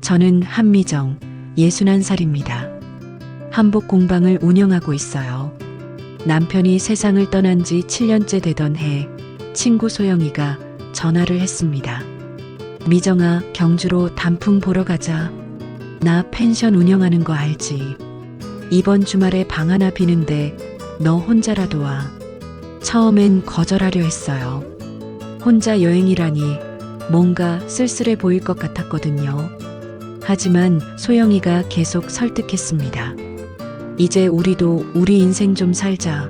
저는 한미정, 61살입니다. 한복 공방을 운영하고 있어요. 남편이 세상을 떠난 지 7년째 되던 해, 친구 소영이가 전화를 했습니다. 미정아, 경주로 단풍 보러 가자. 나 펜션 운영하는 거 알지? 이번 주말에 방 하나 비는데 너 혼자라도 와. 처음엔 거절하려 했어요. 혼자 여행이라니 뭔가 쓸쓸해 보일 것 같았거든요. 하지만 소영이가 계속 설득했습니다. 이제 우리도 우리 인생 좀 살자.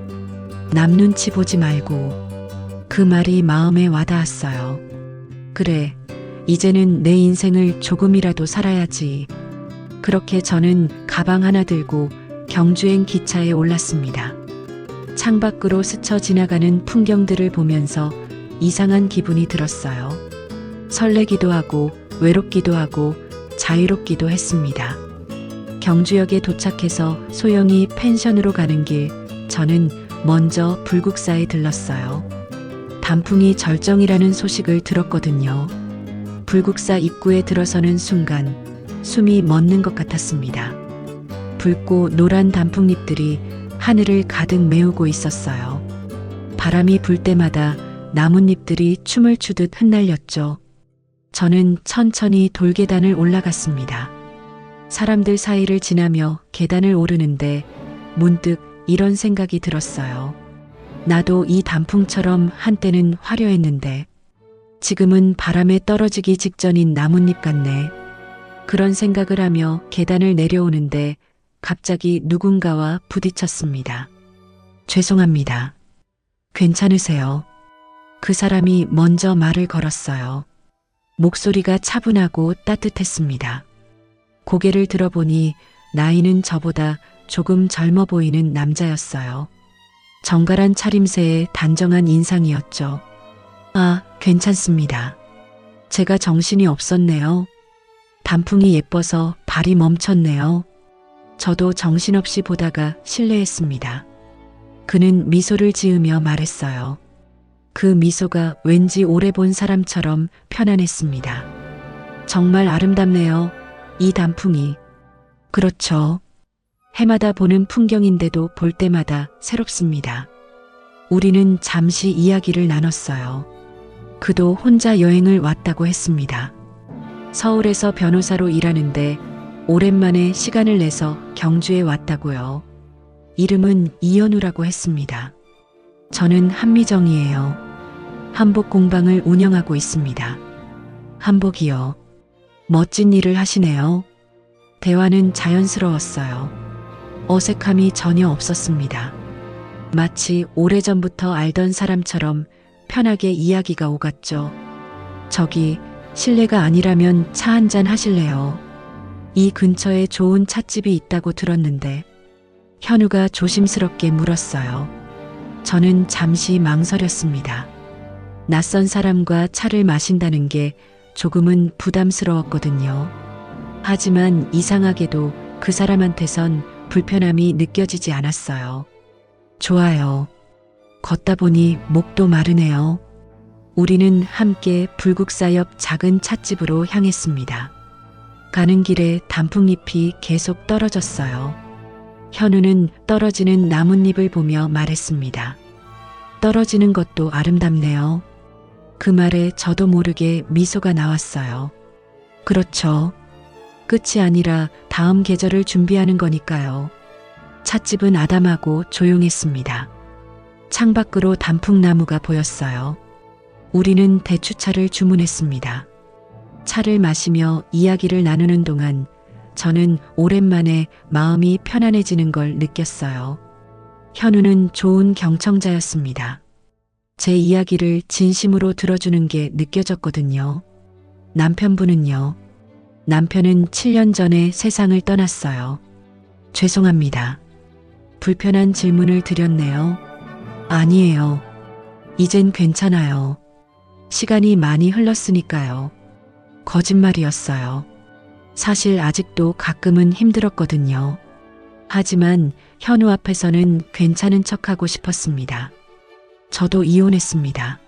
남 눈치 보지 말고. 그 말이 마음에 와닿았어요. 그래, 이제는 내 인생을 조금이라도 살아야지. 그렇게 저는 가방 하나 들고 경주행 기차에 올랐습니다. 창밖으로 스쳐 지나가는 풍경들을 보면서 이상한 기분이 들었어요. 설레기도 하고 외롭기도 하고 자유롭기도 했습니다. 경주역에 도착해서 소영이 펜션으로 가는 길, 저는 먼저 불국사에 들렀어요. 단풍이 절정이라는 소식을 들었거든요. 불국사 입구에 들어서는 순간 숨이 멎는 것 같았습니다. 붉고 노란 단풍잎들이 하늘을 가득 메우고 있었어요. 바람이 불 때마다 나뭇잎들이 춤을 추듯 흩날렸죠. 저는 천천히 돌계단을 올라갔습니다. 사람들 사이를 지나며 계단을 오르는데 문득 이런 생각이 들었어요. 나도 이 단풍처럼 한때는 화려했는데 지금은 바람에 떨어지기 직전인 나뭇잎 같네. 그런 생각을 하며 계단을 내려오는데 갑자기 누군가와 부딪혔습니다. 죄송합니다. 괜찮으세요? 그 사람이 먼저 말을 걸었어요. 목소리가 차분하고 따뜻했습니다. 고개를 들어보니 나이는 저보다 조금 젊어 보이는 남자였어요. 정갈한 차림새에 단정한 인상이었죠. 아, 괜찮습니다. 제가 정신이 없었네요. 단풍이 예뻐서 발이 멈췄네요. 저도 정신없이 보다가 실례했습니다. 그는 미소를 지으며 말했어요. 그 미소가 왠지 오래 본 사람처럼 편안했습니다. 정말 아름답네요. 이 단풍이. 그렇죠. 해마다 보는 풍경인데도 볼 때마다 새롭습니다. 우리는 잠시 이야기를 나눴어요. 그도 혼자 여행을 왔다고 했습니다. 서울에서 변호사로 일하는데 오랜만에 시간을 내서 경주에 왔다고요. 이름은 이현우라고 했습니다. 저는 한미정이에요. 한복 공방을 운영하고 있습니다. 한복이요. 멋진 일을 하시네요. 대화는 자연스러웠어요. 어색함이 전혀 없었습니다. 마치 오래전부터 알던 사람처럼 편하게 이야기가 오갔죠. 저기 실례가 아니라면 차 한잔 하실래요? 이 근처에 좋은 찻집이 있다고 들었는데. 현우가 조심스럽게 물었어요. 저는 잠시 망설였습니다. 낯선 사람과 차를 마신다는 게 조금은 부담스러웠거든요. 하지만 이상하게도 그 사람한테선 불편함이 느껴지지 않았어요. 좋아요. 걷다 보니 목도 마르네요. 우리는 함께 불국사 옆 작은 찻집으로 향했습니다. 가는 길에 단풍잎이 계속 떨어졌어요. 현우는 떨어지는 나뭇잎을 보며 말했습니다. 떨어지는 것도 아름답네요. 그 말에 저도 모르게 미소가 나왔어요. 그렇죠. 끝이 아니라 다음 계절을 준비하는 거니까요. 찻집은 아담하고 조용했습니다. 창밖으로 단풍나무가 보였어요. 우리는 대추차를 주문했습니다. 차를 마시며 이야기를 나누는 동안 저는 오랜만에 마음이 편안해지는 걸 느꼈어요. 현우는 좋은 경청자였습니다. 제 이야기를 진심으로 들어주는 게 느껴졌거든요. 남편분은요? 남편은 7년 전에 세상을 떠났어요. 죄송합니다. 불편한 질문을 드렸네요. 아니에요. 이젠 괜찮아요. 시간이 많이 흘렀으니까요. 거짓말이었어요. 사실 아직도 가끔은 힘들었거든요. 하지만 현우 앞에서는 괜찮은 척하고 싶었습니다. 저도 이혼했습니다.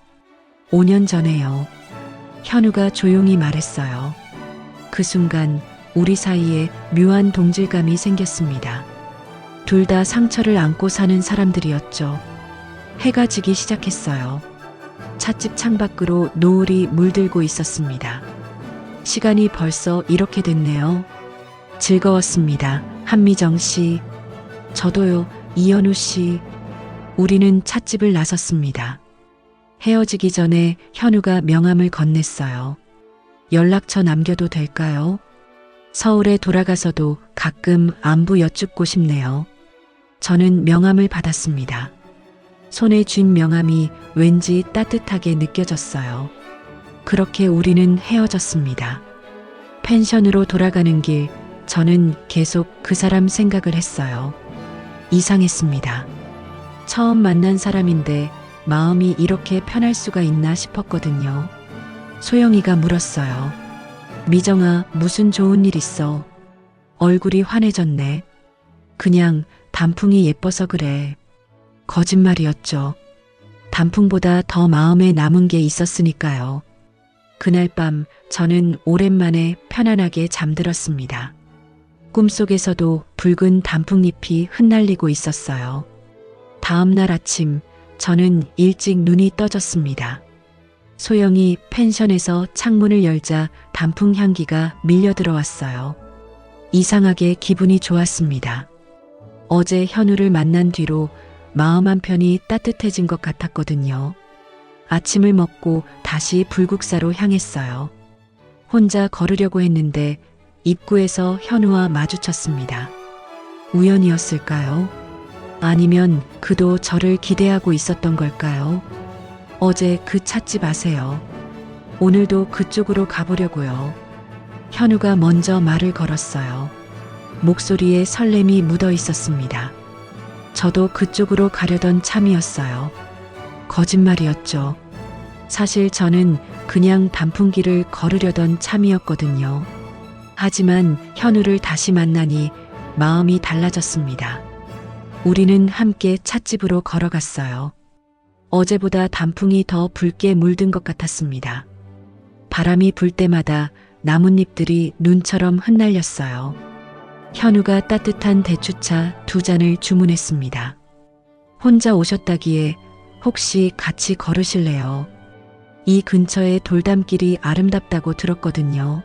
5년 전에요. 현우가 조용히 말했어요. 그 순간 우리 사이에 묘한 동질감이 생겼습니다. 둘 다 상처를 안고 사는 사람들이었죠. 해가 지기 시작했어요. 찻집 창밖으로 노을이 물들고 있었습니다. 시간이 벌써 이렇게 됐네요. 즐거웠습니다. 한미정 씨. 저도요. 이현우 씨. 우리는 찻집을 나섰습니다. 헤어지기 전에 현우가 명함을 건넸어요. 연락처 남겨도 될까요? 서울에 돌아가서도 가끔 안부 여쭙고 싶네요. 저는 명함을 받았습니다. 손에 쥔 명함이 왠지 따뜻하게 느껴졌어요. 그렇게 우리는 헤어졌습니다. 펜션으로 돌아가는 길, 저는 계속 그 사람 생각을 했어요. 이상했습니다. 처음 만난 사람인데 마음이 이렇게 편할 수가 있나 싶었거든요. 소영이가 물었어요. 미정아, 무슨 좋은 일 있어? 얼굴이 환해졌네. 그냥 단풍이 예뻐서 그래. 거짓말이었죠. 단풍보다 더 마음에 남은 게 있었으니까요. 그날 밤 저는 오랜만에 편안하게 잠들었습니다. 꿈속에서도 붉은 단풍잎이 흩날리고 있었어요. 다음 날 아침 저는 일찍 눈이 떠졌습니다. 소영이 펜션에서 창문을 열자 단풍 향기가 밀려 들어왔어요. 이상하게 기분이 좋았습니다. 어제 현우를 만난 뒤로 마음 한편이 따뜻해진 것 같았거든요. 아침을 먹고 다시 불국사로 향했어요. 혼자 걸으려고 했는데 입구에서 현우와 마주쳤습니다. 우연이었을까요? 아니면 그도 저를 기대하고 있었던 걸까요? 어제 그 찻집 아세요? 오늘도 그쪽으로 가보려고요. 현우가 먼저 말을 걸었어요. 목소리에 설렘이 묻어 있었습니다. 저도 그쪽으로 가려던 참이었어요. 거짓말이었죠. 사실 저는 그냥 단풍길을 걸으려던 참이었거든요. 하지만 현우를 다시 만나니 마음이 달라졌습니다. 우리는 함께 찻집으로 걸어갔어요. 어제보다 단풍이 더 붉게 물든 것 같았습니다. 바람이 불 때마다 나뭇잎들이 눈처럼 흩날렸어요. 현우가 따뜻한 대추차 2잔을 주문했습니다. 혼자 오셨다기에 혹시 같이 걸으실래요? 이 근처에 돌담길이 아름답다고 들었거든요.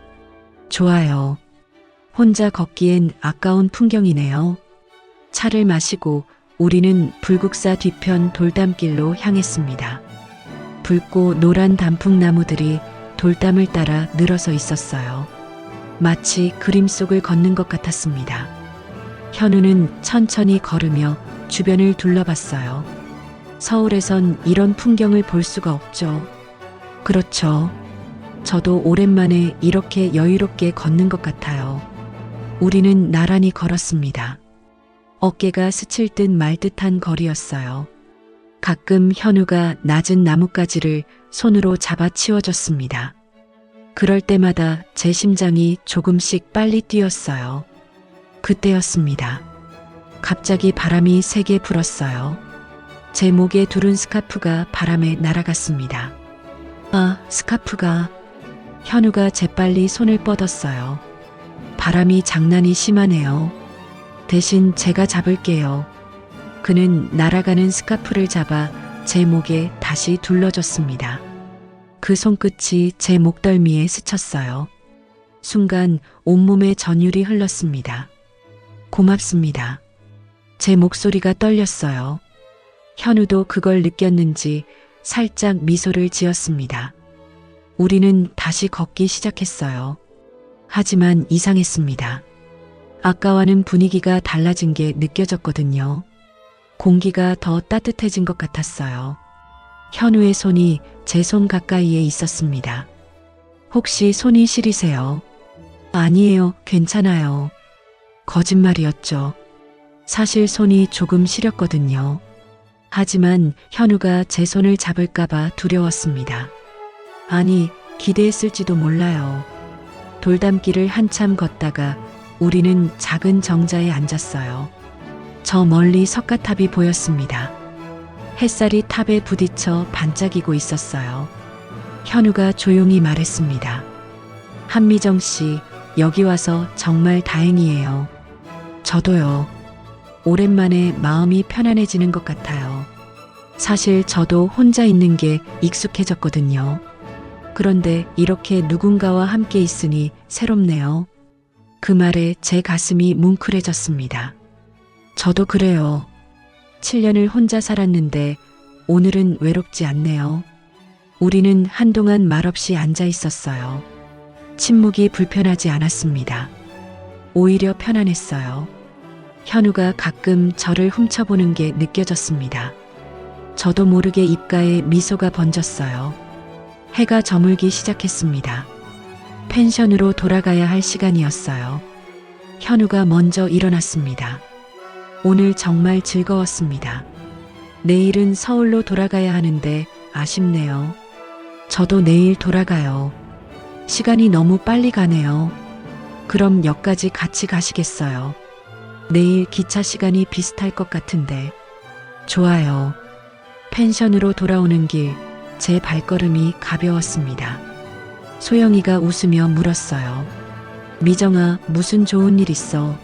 좋아요. 혼자 걷기엔 아까운 풍경이네요. 차를 마시고 우리는 불국사 뒤편 돌담길로 향했습니다. 붉고 노란 단풍나무들이 돌담을 따라 늘어서 있었어요. 마치 그림 속을 걷는 것 같았습니다. 현우는 천천히 걸으며 주변을 둘러봤어요. 서울에선 이런 풍경을 볼 수가 없죠. 그렇죠. 저도 오랜만에 이렇게 여유롭게 걷는 것 같아요. 우리는 나란히 걸었습니다. 어깨가 스칠 듯 말 듯한 거리였어요. 가끔 현우가 낮은 나뭇가지를 손으로 잡아 치워줬습니다. 그럴 때마다 제 심장이 조금씩 빨리 뛰었어요. 그때였습니다. 갑자기 바람이 세게 불었어요. 제 목에 두른 스카프가 바람에 날아갔습니다. 아, 스카프가. 현우가 재빨리 손을 뻗었어요. 바람이 장난이 심하네요. 대신 제가 잡을게요. 그는 날아가는 스카프를 잡아 제 목에 다시 둘러줬습니다. 그 손끝이 제 목덜미에 스쳤어요. 순간 온몸에 전율이 흘렀습니다. 고맙습니다. 제 목소리가 떨렸어요. 현우도 그걸 느꼈는지 살짝 미소를 지었습니다. 우리는 다시 걷기 시작했어요. 하지만 이상했습니다. 아까와는 분위기가 달라진 게 느껴졌거든요. 공기가 더 따뜻해진 것 같았어요. 현우의 손이 제 손 가까이에 있었습니다. 혹시 손이 시리세요? 아니에요, 괜찮아요. 거짓말이었죠. 사실 손이 조금 시렸거든요. 하지만 현우가 제 손을 잡을까봐 두려웠습니다. 아니, 기대했을지도 몰라요. 돌담길을 한참 걷다가 우리는 작은 정자에 앉았어요. 저 멀리 석가탑이 보였습니다. 햇살이 탑에 부딪혀 반짝이고 있었어요. 현우가 조용히 말했습니다. 한미정 씨, 여기 와서 정말 다행이에요. 저도요. 오랜만에 마음이 편안해지는 것 같아요. 사실 저도 혼자 있는 게 익숙해졌거든요. 그런데 이렇게 누군가와 함께 있으니 새롭네요. 그 말에 제 가슴이 뭉클해졌습니다. 저도 그래요. 7년을 혼자 살았는데 오늘은 외롭지 않네요. 우리는 한동안 말없이 앉아 있었어요. 침묵이 불편하지 않았습니다. 오히려 편안했어요. 현우가 가끔 저를 훔쳐보는 게 느껴졌습니다. 저도 모르게 입가에 미소가 번졌어요. 해가 저물기 시작했습니다. 펜션으로 돌아가야 할 시간이었어요. 현우가 먼저 일어났습니다. 오늘 정말 즐거웠습니다. 내일은 서울로 돌아가야 하는데 아쉽네요. 저도 내일 돌아가요. 시간이 너무 빨리 가네요. 그럼 역까지 같이 가시겠어요? 내일 기차 시간이 비슷할 것 같은데. 좋아요. 펜션으로 돌아오는 길, 제 발걸음이 가벼웠습니다. 소영이가 웃으며 물었어요. 미정아, 무슨 좋은 일 있어?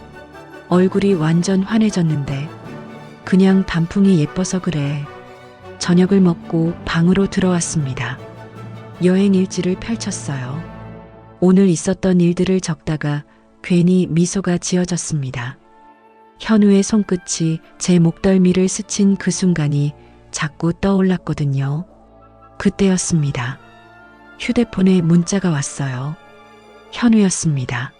얼굴이 완전 환해졌는데. 그냥 단풍이 예뻐서 그래. 저녁을 먹고 방으로 들어왔습니다. 여행 일지를 펼쳤어요. 오늘 있었던 일들을 적다가 괜히 미소가 지어졌습니다. 현우의 손끝이 제 목덜미를 스친 그 순간이 자꾸 떠올랐거든요. 그때였습니다. 휴대폰에 문자가 왔어요. 현우였습니다.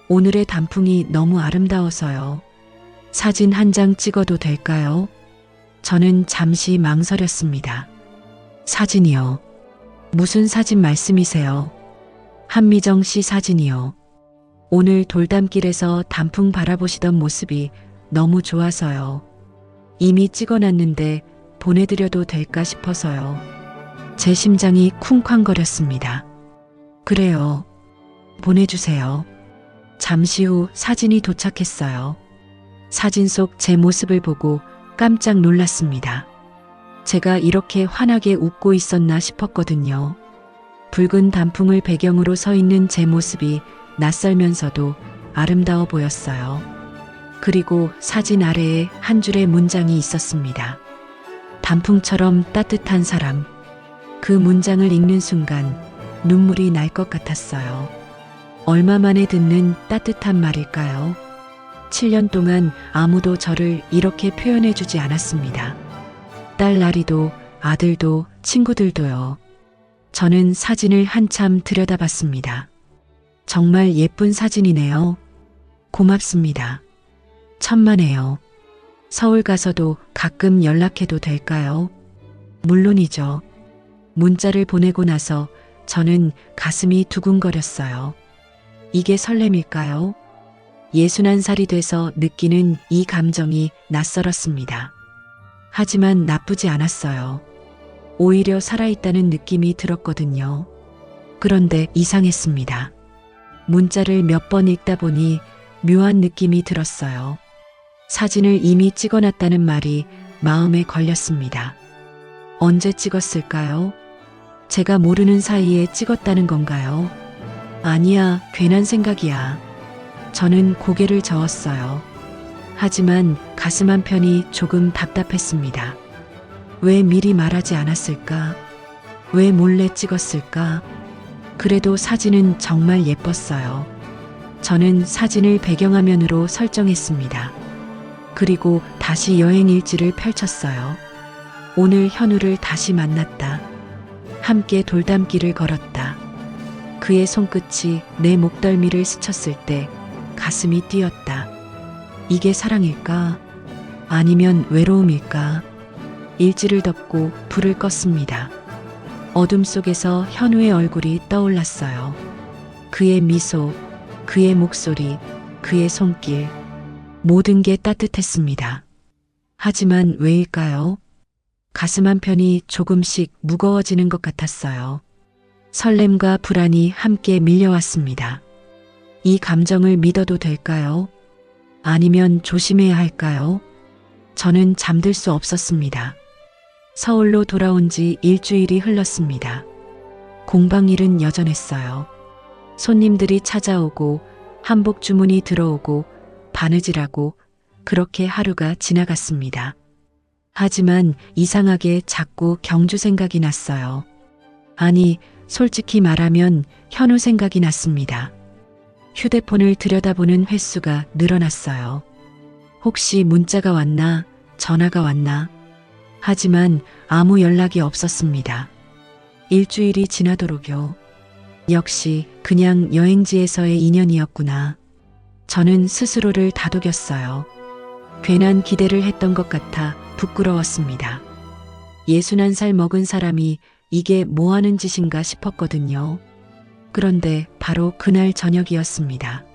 오늘의 단풍이 너무 아름다워서요. 사진 한 장 찍어도 될까요? 저는 잠시 망설였습니다. 사진이요. 무슨 사진 말씀이세요? 한미정 씨 사진이요. 오늘 돌담길에서 단풍 바라보시던 모습이 너무 좋아서요. 이미 찍어놨는데 보내드려도 될까 싶어서요. 제 심장이 쿵쾅거렸습니다. 그래요. 보내주세요. 잠시 후 사진이 도착했어요. 사진 속 제 모습을 보고 깜짝 놀랐습니다. 제가 이렇게 환하게 웃고 있었나 싶었거든요. 붉은 단풍을 배경으로 서 있는 제 모습이 낯설면서도 아름다워 보였어요. 그리고 사진 아래에 한 줄의 문장이 있었습니다. 단풍처럼 따뜻한 사람. 그 문장을 읽는 순간 눈물이 날 것 같았어요. 얼마 만에 듣는 따뜻한 말일까요? 7년 동안 아무도 저를 이렇게 표현해 주지 않았습니다. 딸 나리도, 아들도, 친구들도요. 저는 사진을 한참 들여다봤습니다. 정말 예쁜 사진이네요. 고맙습니다. 천만에요. 서울 가서도 가끔 연락해도 될까요? 물론이죠. 문자를 보내고 나서 저는 가슴이 두근거렸어요. 이게 설렘일까요? 61살이 돼서 느끼는 이 감정이 낯설었습니다. 하지만 나쁘지 않았어요. 오히려 살아있다는 느낌이 들었거든요. 그런데 이상했습니다. 문자를 몇 번 읽다 보니 묘한 느낌이 들었어요. 사진을 이미 찍어놨다는 말이 마음에 걸렸습니다. 언제 찍었을까요? 제가 모르는 사이에 찍었다는 건가요? 아니야, 괜한 생각이야. 저는 고개를 저었어요. 하지만 가슴 한편이 조금 답답했습니다. 왜 미리 말하지 않았을까? 왜 몰래 찍었을까? 그래도 사진은 정말 예뻤어요. 저는 사진을 배경화면으로 설정했습니다. 그리고 다시 여행 일지를 펼쳤어요. 오늘 현우를 다시 만났다. 함께 돌담길을 걸었다. 그의 손끝이 내 목덜미를 스쳤을 때 가슴이 뛰었다. 이게 사랑일까? 아니면 외로움일까? 일지를 덮고 불을 껐습니다. 어둠 속에서 현우의 얼굴이 떠올랐어요. 그의 미소, 그의 목소리, 그의 손길, 모든 게 따뜻했습니다. 하지만 왜일까요? 가슴 한편이 조금씩 무거워지는 것 같았어요. 설렘과 불안이 함께 밀려왔습니다. 이 감정을 믿어도 될까요? 아니면 조심해야 할까요? 저는 잠들 수 없었습니다. 서울로 돌아온 지 일주일이 흘렀습니다. 공방 일은 여전했어요. 손님들이 찾아오고 한복 주문이 들어오고 바느질하고 그렇게 하루가 지나갔습니다. 하지만 이상하게 자꾸 경주 생각이 났어요. 아니, 솔직히 말하면 현우 생각이 났습니다. 휴대폰을 들여다보는 횟수가 늘어났어요. 혹시 문자가 왔나, 전화가 왔나? 하지만 아무 연락이 없었습니다. 일주일이 지나도록요. 역시 그냥 여행지에서의 인연이었구나. 저는 스스로를 다독였어요. 괜한 기대를 했던 것 같아 부끄러웠습니다. 61살 먹은 사람이 이게 뭐 하는 짓인가 싶었거든요. 그런데 바로 그날 저녁이었습니다.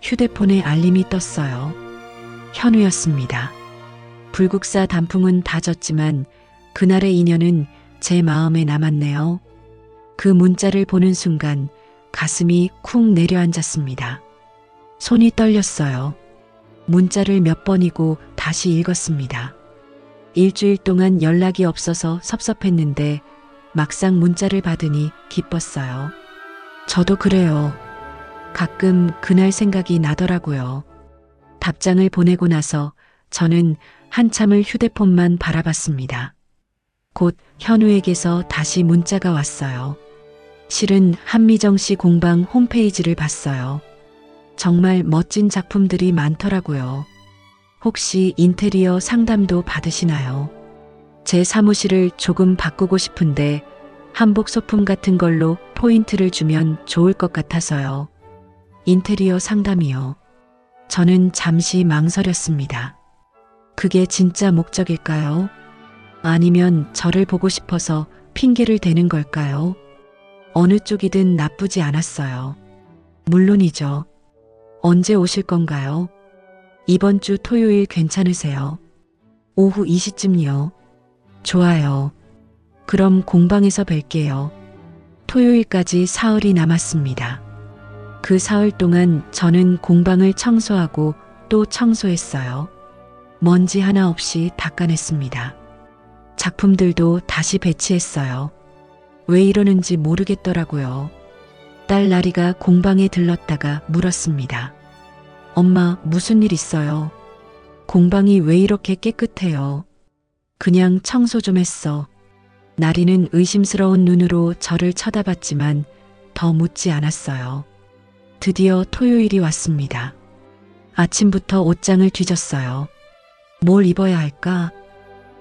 휴대폰에 알림이 떴어요. 현우였습니다. 불국사 단풍은 다 졌지만 그날의 인연은 제 마음에 남았네요. 그 문자를 보는 순간 가슴이 쿵 내려앉았습니다. 손이 떨렸어요. 문자를 몇 번이고 다시 읽었습니다. 일주일 동안 연락이 없어서 섭섭했는데 막상 문자를 받으니 기뻤어요. 저도 그래요. 가끔 그날 생각이 나더라고요. 답장을 보내고 나서 저는 한참을 휴대폰만 바라봤습니다. 곧 현우에게서 다시 문자가 왔어요. 실은 한미정 씨 공방 홈페이지를 봤어요. 정말 멋진 작품들이 많더라고요. 혹시 인테리어 상담도 받으시나요? 제 사무실을 조금 바꾸고 싶은데 한복 소품 같은 걸로 포인트를 주면 좋을 것 같아서요. 인테리어 상담이요. 저는 잠시 망설였습니다. 그게 진짜 목적일까요? 아니면 저를 보고 싶어서 핑계를 대는 걸까요? 어느 쪽이든 나쁘지 않았어요. 물론이죠. 언제 오실 건가요? 이번 주 토요일 괜찮으세요? 오후 2시쯤요. 좋아요. 그럼 공방에서 뵐게요. 토요일까지 사흘이 남았습니다. 그 사흘 동안 저는 공방을 청소하고 또 청소했어요. 먼지 하나 없이 닦아냈습니다. 작품들도 다시 배치했어요. 왜 이러는지 모르겠더라고요. 딸 나리가 공방에 들렀다가 물었습니다. 엄마, 무슨 일 있어요? 공방이 왜 이렇게 깨끗해요? 그냥 청소 좀 했어. 나리는 의심스러운 눈으로 저를 쳐다봤지만 더 묻지 않았어요. 드디어 토요일이 왔습니다. 아침부터 옷장을 뒤졌어요. 뭘 입어야 할까?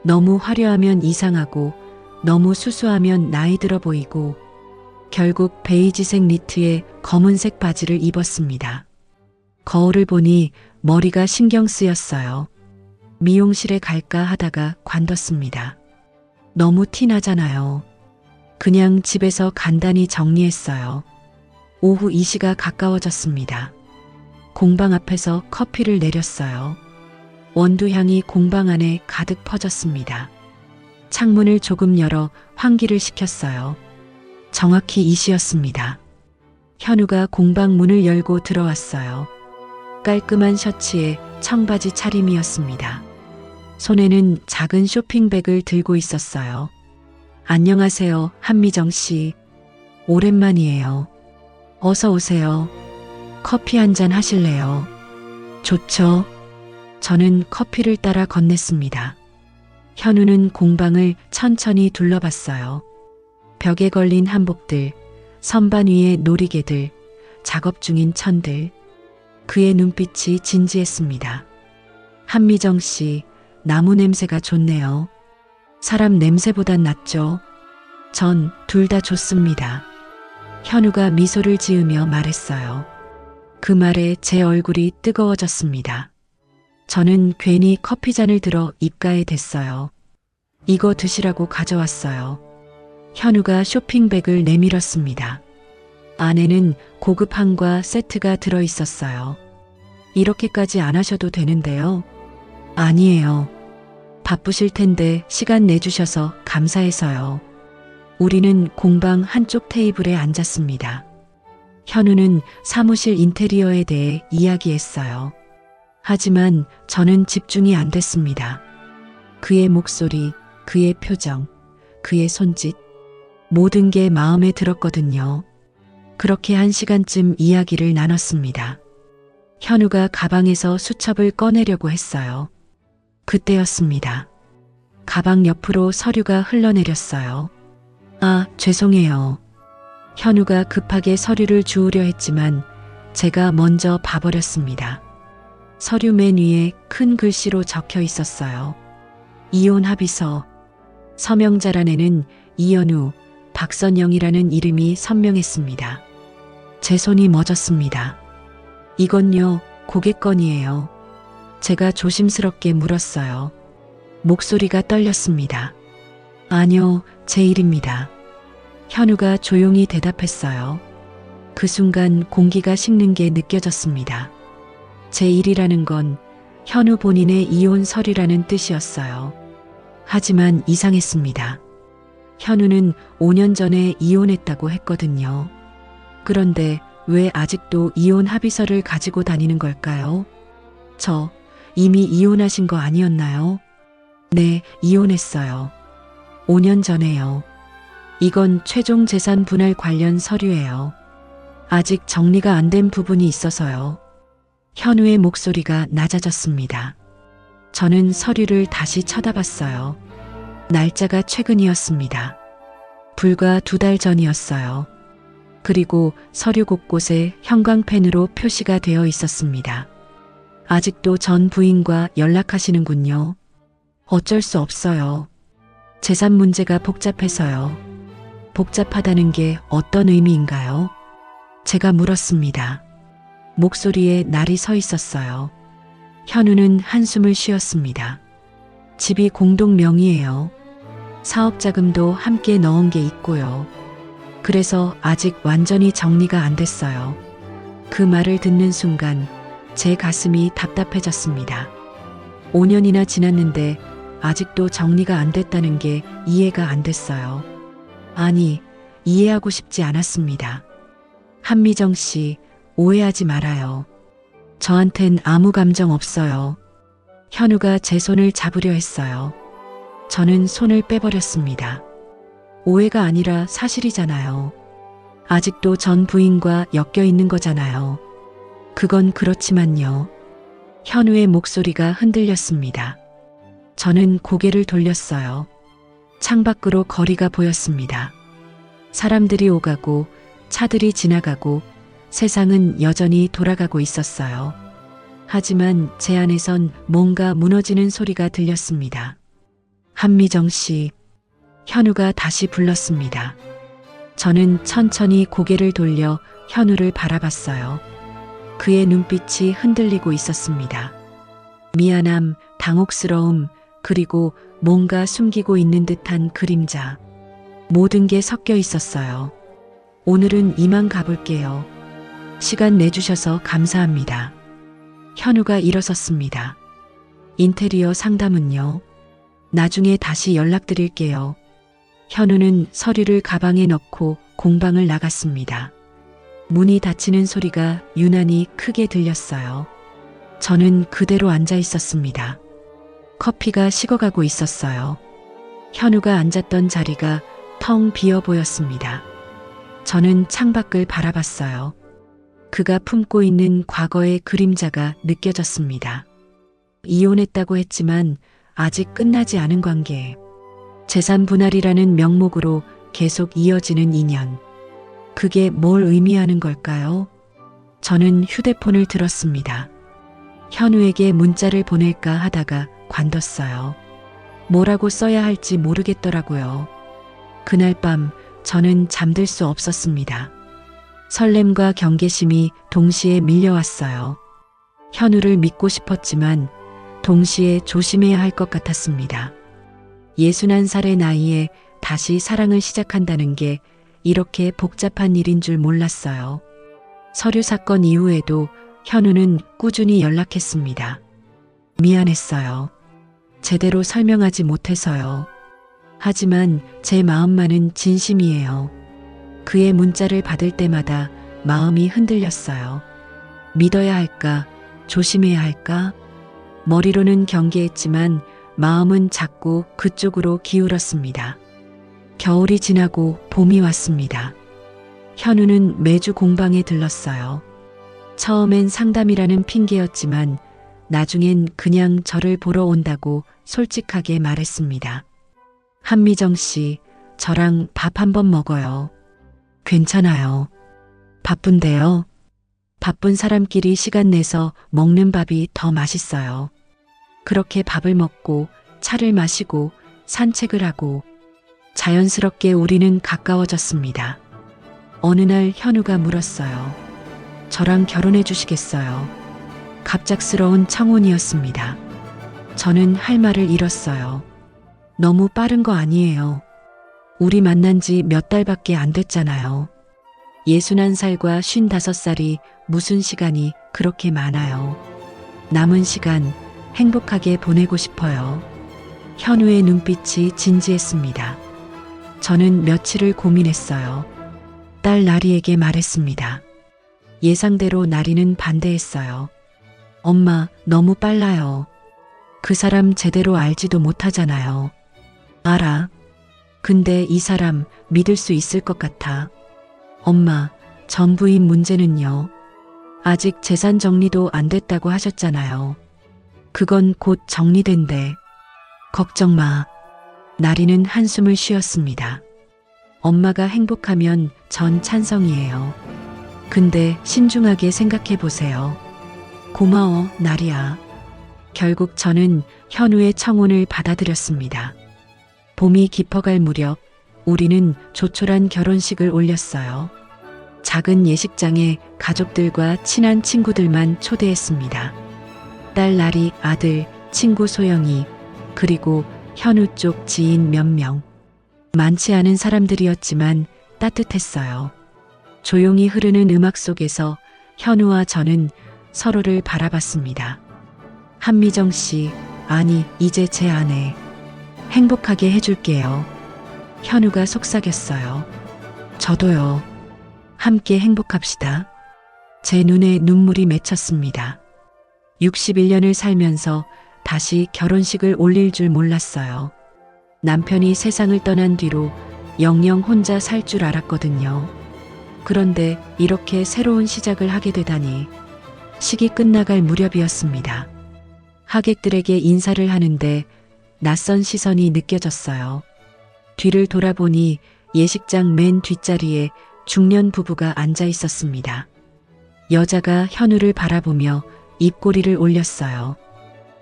너무 화려하면 이상하고 너무 수수하면 나이 들어 보이고 결국 베이지색 니트에 검은색 바지를 입었습니다. 거울을 보니 머리가 신경 쓰였어요. 미용실에 갈까 하다가 관뒀습니다. 너무 티나잖아요. 그냥 집에서 간단히 정리했어요. 오후 2시가 가까워졌습니다. 공방 앞에서 커피를 내렸어요. 원두향이 공방 안에 가득 퍼졌습니다. 창문을 조금 열어 환기를 시켰어요. 정확히 2시였습니다. 현우가 공방 문을 열고 들어왔어요. 깔끔한 셔츠에 청바지 차림이었습니다. 손에는 작은 쇼핑백을 들고 있었어요. 안녕하세요, 한미정 씨. 오랜만이에요. 어서 오세요. 커피 한 잔 하실래요? 좋죠. 저는 커피를 따라 건넸습니다. 현우는 공방을 천천히 둘러봤어요. 벽에 걸린 한복들, 선반 위에 놀이개들, 작업 중인 천들. 그의 눈빛이 진지했습니다. 한미정 씨, 나무 냄새가 좋네요. 사람 냄새보단 낫죠? 전 둘 다 좋습니다. 현우가 미소를 지으며 말했어요. 그 말에 제 얼굴이 뜨거워졌습니다. 저는 괜히 커피잔을 들어 입가에 댔어요. 이거 드시라고 가져왔어요. 현우가 쇼핑백을 내밀었습니다. 안에는 고급 한과 세트가 들어 있었어요. 이렇게까지 안 하셔도 되는데요. 아니에요. 바쁘실 텐데 시간 내주셔서 감사해서요. 우리는 공방 한쪽 테이블에 앉았습니다. 현우는 사무실 인테리어에 대해 이야기했어요. 하지만 저는 집중이 안 됐습니다. 그의 목소리, 그의 표정, 그의 손짓, 모든 게 마음에 들었거든요. 그렇게 1시간쯤 이야기를 나눴습니다. 현우가 가방에서 수첩을 꺼내려고 했어요. 그때였습니다. 가방 옆으로 서류가 흘러내렸어요. 아, 죄송해요. 현우가 급하게 서류를 주우려 했지만 제가 먼저 봐버렸습니다. 서류 맨 위에 큰 글씨로 적혀 있었어요. 이혼 합의서. 서명자란에는 이현우, 박선영이라는 이름이 선명했습니다. 제 손이 멎었습니다. 이건요, 고객 건이에요. 제가 조심스럽게 물었어요. 목소리가 떨렸습니다. 아니요, 제 일입니다. 현우가 조용히 대답했어요. 그 순간 공기가 식는 게 느껴졌습니다. 제 일이라는 건 현우 본인의 이혼 서류라는 뜻이었어요. 하지만 이상했습니다. 현우는 5년 전에 이혼했다고 했거든요. 그런데 왜 아직도 이혼 합의서를 가지고 다니는 걸까요? 저 이미 이혼하신 거 아니었나요? 네, 이혼했어요. 5년 전에요. 이건 최종 재산 분할 관련 서류예요. 아직 정리가 안 된 부분이 있어서요. 현우의 목소리가 낮아졌습니다. 저는 서류를 다시 쳐다봤어요. 날짜가 최근이었습니다. 불과 2달 전이었어요. 그리고 서류 곳곳에 형광펜으로 표시가 되어 있었습니다. 아직도 전 부인과 연락하시는군요. 어쩔 수 없어요. 재산 문제가 복잡해서요. 복잡하다는 게 어떤 의미인가요? 제가 물었습니다. 목소리에 날이 서 있었어요. 현우는 한숨을 쉬었습니다. 집이 공동 명의예요. 사업 자금도 함께 넣은 게 있고요. 그래서 아직 완전히 정리가 안 됐어요. 그 말을 듣는 순간 제 가슴이 답답해졌습니다. 5년이나 지났는데 아직도 정리가 안 됐다는 게 이해가 안 됐어요. 아니, 이해하고 싶지 않았습니다. 한미정 씨, 오해하지 말아요. 저한텐 아무 감정 없어요. 현우가 제 손을 잡으려 했어요. 저는 손을 빼버렸습니다. 오해가 아니라 사실이잖아요. 아직도 전 부인과 엮여 있는 거잖아요. 그건 그렇지만요. 현우의 목소리가 흔들렸습니다. 저는 고개를 돌렸어요. 창밖으로 거리가 보였습니다. 사람들이 오가고 차들이 지나가고 세상은 여전히 돌아가고 있었어요. 하지만 제 안에선 뭔가 무너지는 소리가 들렸습니다. 한미정 씨, 현우가 다시 불렀습니다. 저는 천천히 고개를 돌려 현우를 바라봤어요. 그의 눈빛이 흔들리고 있었습니다. 미안함, 당혹스러움, 그리고 뭔가 숨기고 있는 듯한 그림자. 모든 게 섞여 있었어요. 오늘은 이만 가볼게요. 시간 내주셔서 감사합니다. 현우가 일어섰습니다. 인테리어 상담은요? 나중에 다시 연락드릴게요. 현우는 서류를 가방에 넣고 공방을 나갔습니다. 문이 닫히는 소리가 유난히 크게 들렸어요. 저는 그대로 앉아 있었습니다. 커피가 식어가고 있었어요. 현우가 앉았던 자리가 텅 비어 보였습니다. 저는 창밖을 바라봤어요. 그가 품고 있는 과거의 그림자가 느껴졌습니다. 이혼했다고 했지만 아직 끝나지 않은 관계. 재산 분할이라는 명목으로 계속 이어지는 인연. 그게 뭘 의미하는 걸까요? 저는 휴대폰을 들었습니다. 현우에게 문자를 보낼까 하다가 관뒀어요. 뭐라고 써야 할지 모르겠더라고요. 그날 밤 저는 잠들 수 없었습니다. 설렘과 경계심이 동시에 밀려왔어요. 현우를 믿고 싶었지만 동시에 조심해야 할 것 같았습니다. 61살의 나이에 다시 사랑을 시작한다는 게 이렇게 복잡한 일인 줄 몰랐어요. 서류 사건 이후에도 현우는 꾸준히 연락했습니다. 미안했어요. 제대로 설명하지 못해서요. 하지만 제 마음만은 진심이에요. 그의 문자를 받을 때마다 마음이 흔들렸어요. 믿어야 할까? 조심해야 할까? 머리로는 경계했지만 마음은 자꾸 그쪽으로 기울었습니다. 겨울이 지나고 봄이 왔습니다. 현우는 매주 공방에 들렀어요. 처음엔 상담이라는 핑계였지만 나중엔 그냥 저를 보러 온다고 솔직하게 말했습니다. 한미정 씨, 저랑 밥 한번 먹어요. 괜찮아요. 바쁜데요. 바쁜 사람끼리 시간 내서 먹는 밥이 더 맛있어요. 그렇게 밥을 먹고 차를 마시고 산책을 하고 자연스럽게 우리는 가까워졌습니다. 어느 날 현우가 물었어요. 저랑 결혼해 주시겠어요? 갑작스러운 청혼이었습니다. 저는 할 말을 잃었어요. 너무 빠른 거 아니에요. 우리 만난 지 몇 달밖에 안 됐잖아요. 61살과 55살이 무슨 시간이 그렇게 많아요. 남은 시간 행복하게 보내고 싶어요. 현우의 눈빛이 진지했습니다. 저는 며칠을 고민했어요. 딸 나리에게 말했습니다. 예상대로 나리는 반대했어요. 엄마, 너무 빨라요. 그 사람 제대로 알지도 못하잖아요. 알아. 근데 이 사람 믿을 수 있을 것 같아. 엄마, 전 부인 문제는요. 아직 재산 정리도 안 됐다고 하셨잖아요. 그건 곧 정리된대. 걱정 마. 나리는 한숨을 쉬었습니다. 엄마가 행복하면 전 찬성이에요. 근데 신중하게 생각해 보세요. 고마워, 나리야. 결국 저는 현우의 청혼을 받아들였습니다. 봄이 깊어갈 무렵 우리는 조촐한 결혼식을 올렸어요. 작은 예식장에 가족들과 친한 친구들만 초대했습니다. 딸 나리, 아들, 친구 소영이, 그리고 현우 쪽 지인 몇 명. 많지 않은 사람들이었지만 따뜻했어요. 조용히 흐르는 음악 속에서 현우와 저는 서로를 바라봤습니다. 한미정 씨, 아니, 이제 제 아내. 행복하게 해줄게요. 현우가 속삭였어요. 저도요. 함께 행복합시다. 제 눈에 눈물이 맺혔습니다. 61년을 살면서 다시 결혼식을 올릴 줄 몰랐어요. 남편이 세상을 떠난 뒤로 영영 혼자 살 줄 알았거든요. 그런데 이렇게 새로운 시작을 하게 되다니. 식이 끝나갈 무렵이었습니다. 하객들에게 인사를 하는데 낯선 시선이 느껴졌어요. 뒤를 돌아보니 예식장 맨 뒷자리에 중년 부부가 앉아 있었습니다. 여자가 현우를 바라보며 입꼬리를 올렸어요.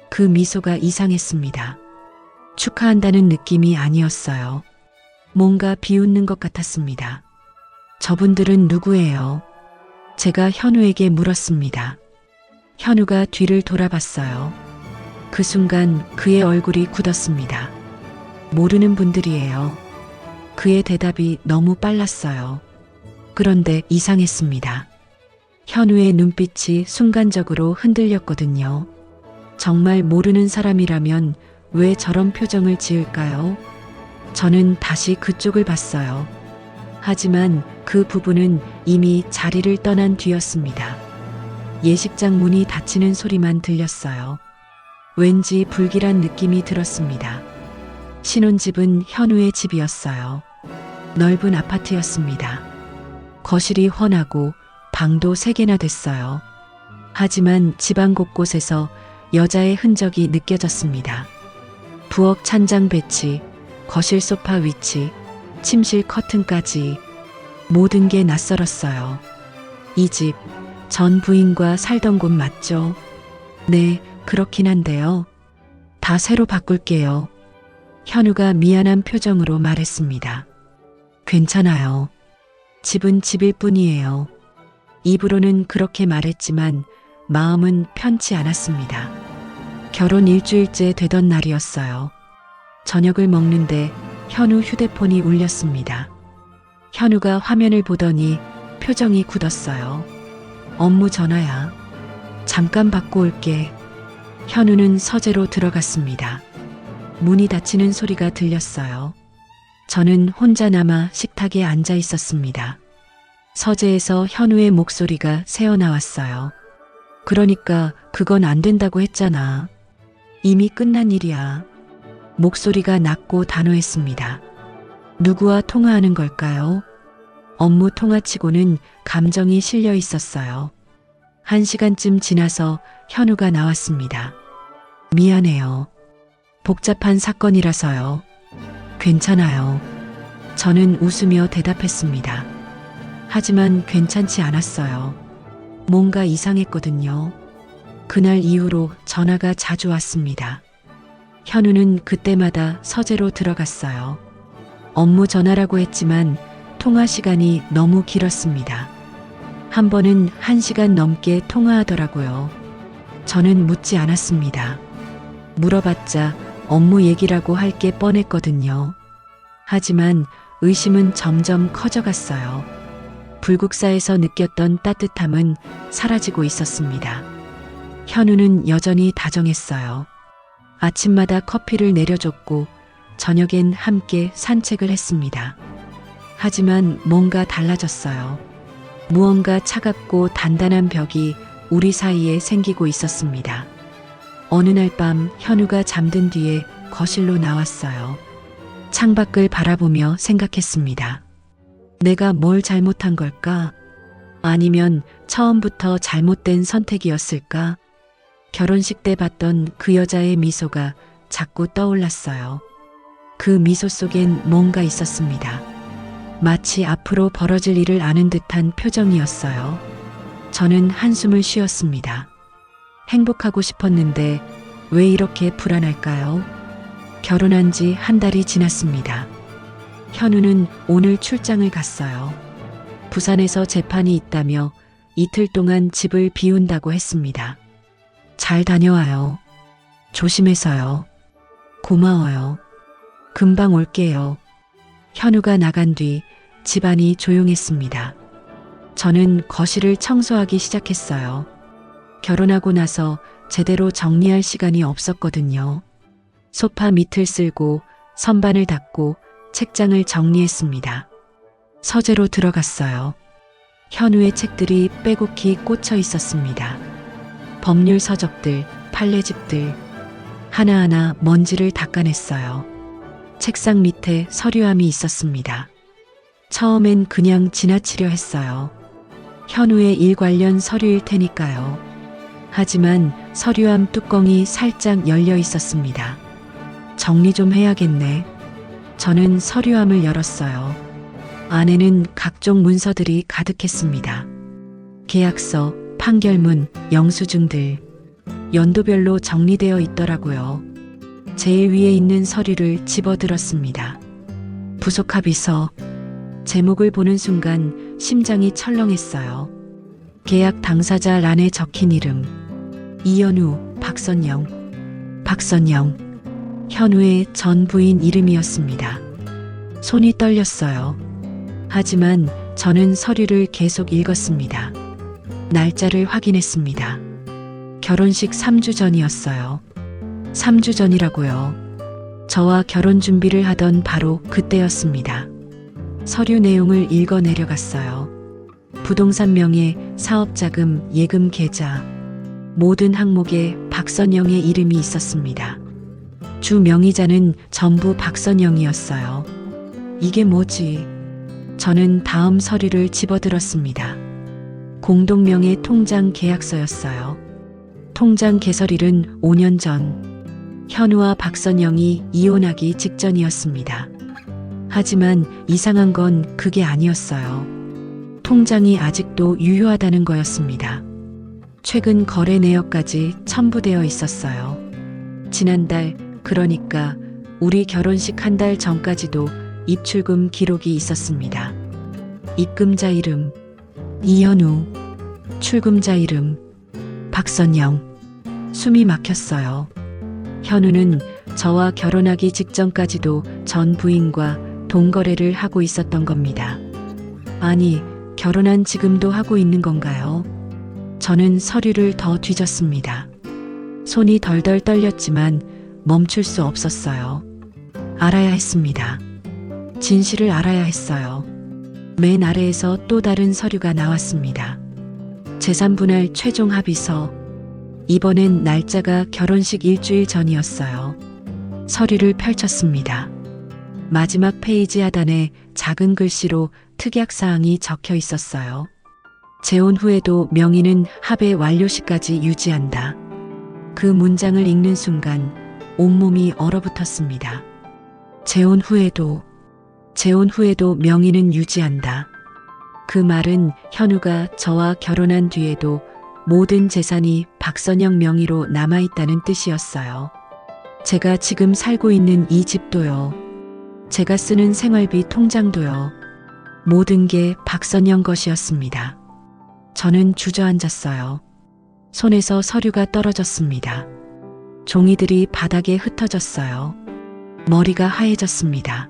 그 미소가 이상했습니다. 축하한다는 느낌이 아니었어요. 뭔가 비웃는 것 같았습니다. 저분들은 누구예요? 제가 현우에게 물었습니다. 현우가 뒤를 돌아봤어요. 그 순간 그의 얼굴이 굳었습니다. 모르는 분들이에요. 그의 대답이 너무 빨랐어요. 그런데 이상했습니다. 현우의 눈빛이 순간적으로 흔들렸거든요. 정말 모르는 사람이라면 왜 저런 표정을 지을까요? 저는 다시 그쪽을 봤어요. 하지만 그 부부는 이미 자리를 떠난 뒤였습니다. 예식장 문이 닫히는 소리만 들렸어요. 왠지 불길한 느낌이 들었습니다. 신혼집은 현우의 집이었어요. 넓은 아파트였습니다. 거실이 훤하고 방도 3개나 됐어요. 하지만 집안 곳곳에서 여자의 흔적이 느껴졌습니다. 부엌 찬장 배치, 거실 소파 위치, 침실 커튼까지 모든 게 낯설었어요. 이 집, 전 부인과 살던 곳 맞죠? 네, 그렇긴 한데요. 다 새로 바꿀게요. 현우가 미안한 표정으로 말했습니다. 괜찮아요. 집은 집일 뿐이에요. 입으로는 그렇게 말했지만 마음은 편치 않았습니다. 결혼 일주일째 되던 날이었어요. 저녁을 먹는데 현우 휴대폰이 울렸습니다. 현우가 화면을 보더니 표정이 굳었어요. 업무 전화야. 잠깐 받고 올게. 현우는 서재로 들어갔습니다. 문이 닫히는 소리가 들렸어요. 저는 혼자 남아 식탁에 앉아 있었습니다. 서재에서 현우의 목소리가 새어나왔어요. 그러니까 그건 안 된다고 했잖아. 이미 끝난 일이야. 목소리가 낮고 단호했습니다. 누구와 통화하는 걸까요? 업무 통화치고는 감정이 실려 있었어요. 1시간쯤 지나서 현우가 나왔습니다. 미안해요. 복잡한 사건이라서요. 괜찮아요. 저는 웃으며 대답했습니다. 하지만 괜찮지 않았어요. 뭔가 이상했거든요. 그날 이후로 전화가 자주 왔습니다. 현우는 그때마다 서재로 들어갔어요. 업무 전화라고 했지만 통화 시간이 너무 길었습니다. 한 번은 1시간 넘게 통화하더라고요. 저는 묻지 않았습니다. 물어봤자 업무 얘기라고 할 게 뻔했거든요. 하지만 의심은 점점 커져갔어요. 불국사에서 느꼈던 따뜻함은 사라지고 있었습니다. 현우는 여전히 다정했어요. 아침마다 커피를 내려줬고 저녁엔 함께 산책을 했습니다. 하지만 뭔가 달라졌어요. 무언가 차갑고 단단한 벽이 우리 사이에 생기고 있었습니다. 어느 날 밤 현우가 잠든 뒤에 거실로 나왔어요. 창밖을 바라보며 생각했습니다. 내가 뭘 잘못한 걸까? 아니면 처음부터 잘못된 선택이었을까? 결혼식 때 봤던 그 여자의 미소가 자꾸 떠올랐어요. 그 미소 속엔 뭔가 있었습니다. 마치 앞으로 벌어질 일을 아는 듯한 표정이었어요. 저는 한숨을 쉬었습니다. 행복하고 싶었는데 왜 이렇게 불안할까요? 결혼한 지 한 달이 지났습니다. 현우는 오늘 출장을 갔어요. 부산에서 재판이 있다며 이틀 동안 집을 비운다고 했습니다. 잘 다녀와요. 조심해서요. 고마워요. 금방 올게요. 현우가 나간 뒤 집안이 조용했습니다. 저는 거실을 청소하기 시작했어요. 결혼하고 나서 제대로 정리할 시간이 없었거든요. 소파 밑을 쓸고 선반을 닦고 책장을 정리했습니다. 서재로 들어갔어요. 현우의 책들이 빼곡히 꽂혀 있었습니다. 법률 서적들, 판례집들, 하나하나 먼지를 닦아냈어요. 책상 밑에 서류함이 있었습니다. 처음엔 그냥 지나치려 했어요. 현우의 일 관련 서류일 테니까요. 하지만 서류함 뚜껑이 살짝 열려 있었습니다. 정리 좀 해야겠네. 저는 서류함을 열었어요. 안에는 각종 문서들이 가득했습니다. 계약서, 판결문, 영수증들, 연도별로 정리되어 있더라고요. 제일 위에 있는 서류를 집어들었습니다. 부속합의서. 제목을 보는 순간 심장이 철렁했어요. 계약 당사자 란에 적힌 이름. 이현우, 박선영. 박선영. 현우의 전 부인 이름이었습니다. 손이 떨렸어요. 하지만 저는 서류를 계속 읽었습니다. 날짜를 확인했습니다. 결혼식 3주 전이었어요. 3주 전이라고요. 저와 결혼 준비를 하던 바로 그때였습니다. 서류 내용을 읽어 내려갔어요. 부동산 명의, 사업자금, 예금 계좌, 모든 항목에 박선영의 이름이 있었습니다. 주 명의자는 전부 박선영이었어요. 이게 뭐지? 저는 다음 서류를 집어들었습니다. 공동명의 통장 계약서였어요. 통장 개설일은 5년 전. 현우와 박선영이 이혼하기 직전이었습니다. 하지만 이상한 건 그게 아니었어요. 통장이 아직도 유효하다는 거였습니다. 최근 거래 내역까지 첨부되어 있었어요. 지난달, 그러니까 우리 결혼식 한 달 전까지도 입출금 기록이 있었습니다. 입금자 이름, 이현우. 출금자 이름, 박선영. 숨이 막혔어요. 현우는 저와 결혼하기 직전까지도 전 부인과 동거래를 하고 있었던 겁니다. 아니, 결혼한 지금도 하고 있는 건가요? 저는 서류를 더 뒤졌습니다. 손이 덜덜 떨렸지만 멈출 수 없었어요. 알아야 했습니다. 진실을 알아야 했어요. 맨 아래에서 또 다른 서류가 나왔습니다. 재산분할 최종 합의서. 이번엔 날짜가 결혼식 일주일 전이었어요. 서류를 펼쳤습니다. 마지막 페이지 하단에 작은 글씨로 특약사항이 적혀 있었어요. 재혼 후에도 명의는 합의 완료 시까지 유지한다. 그 문장을 읽는 순간 온몸이 얼어붙었습니다. 재혼 후에도 명의는 유지한다. 그 말은 현우가 저와 결혼한 뒤에도 모든 재산이 박선영 명의로 남아있다는 뜻이었어요. 제가 지금 살고 있는 이 집도요. 제가 쓰는 생활비 통장도요. 모든 게 박선영 것이었습니다. 저는 주저앉았어요. 손에서 서류가 떨어졌습니다. 종이들이 바닥에 흩어졌어요. 머리가 하얘졌습니다.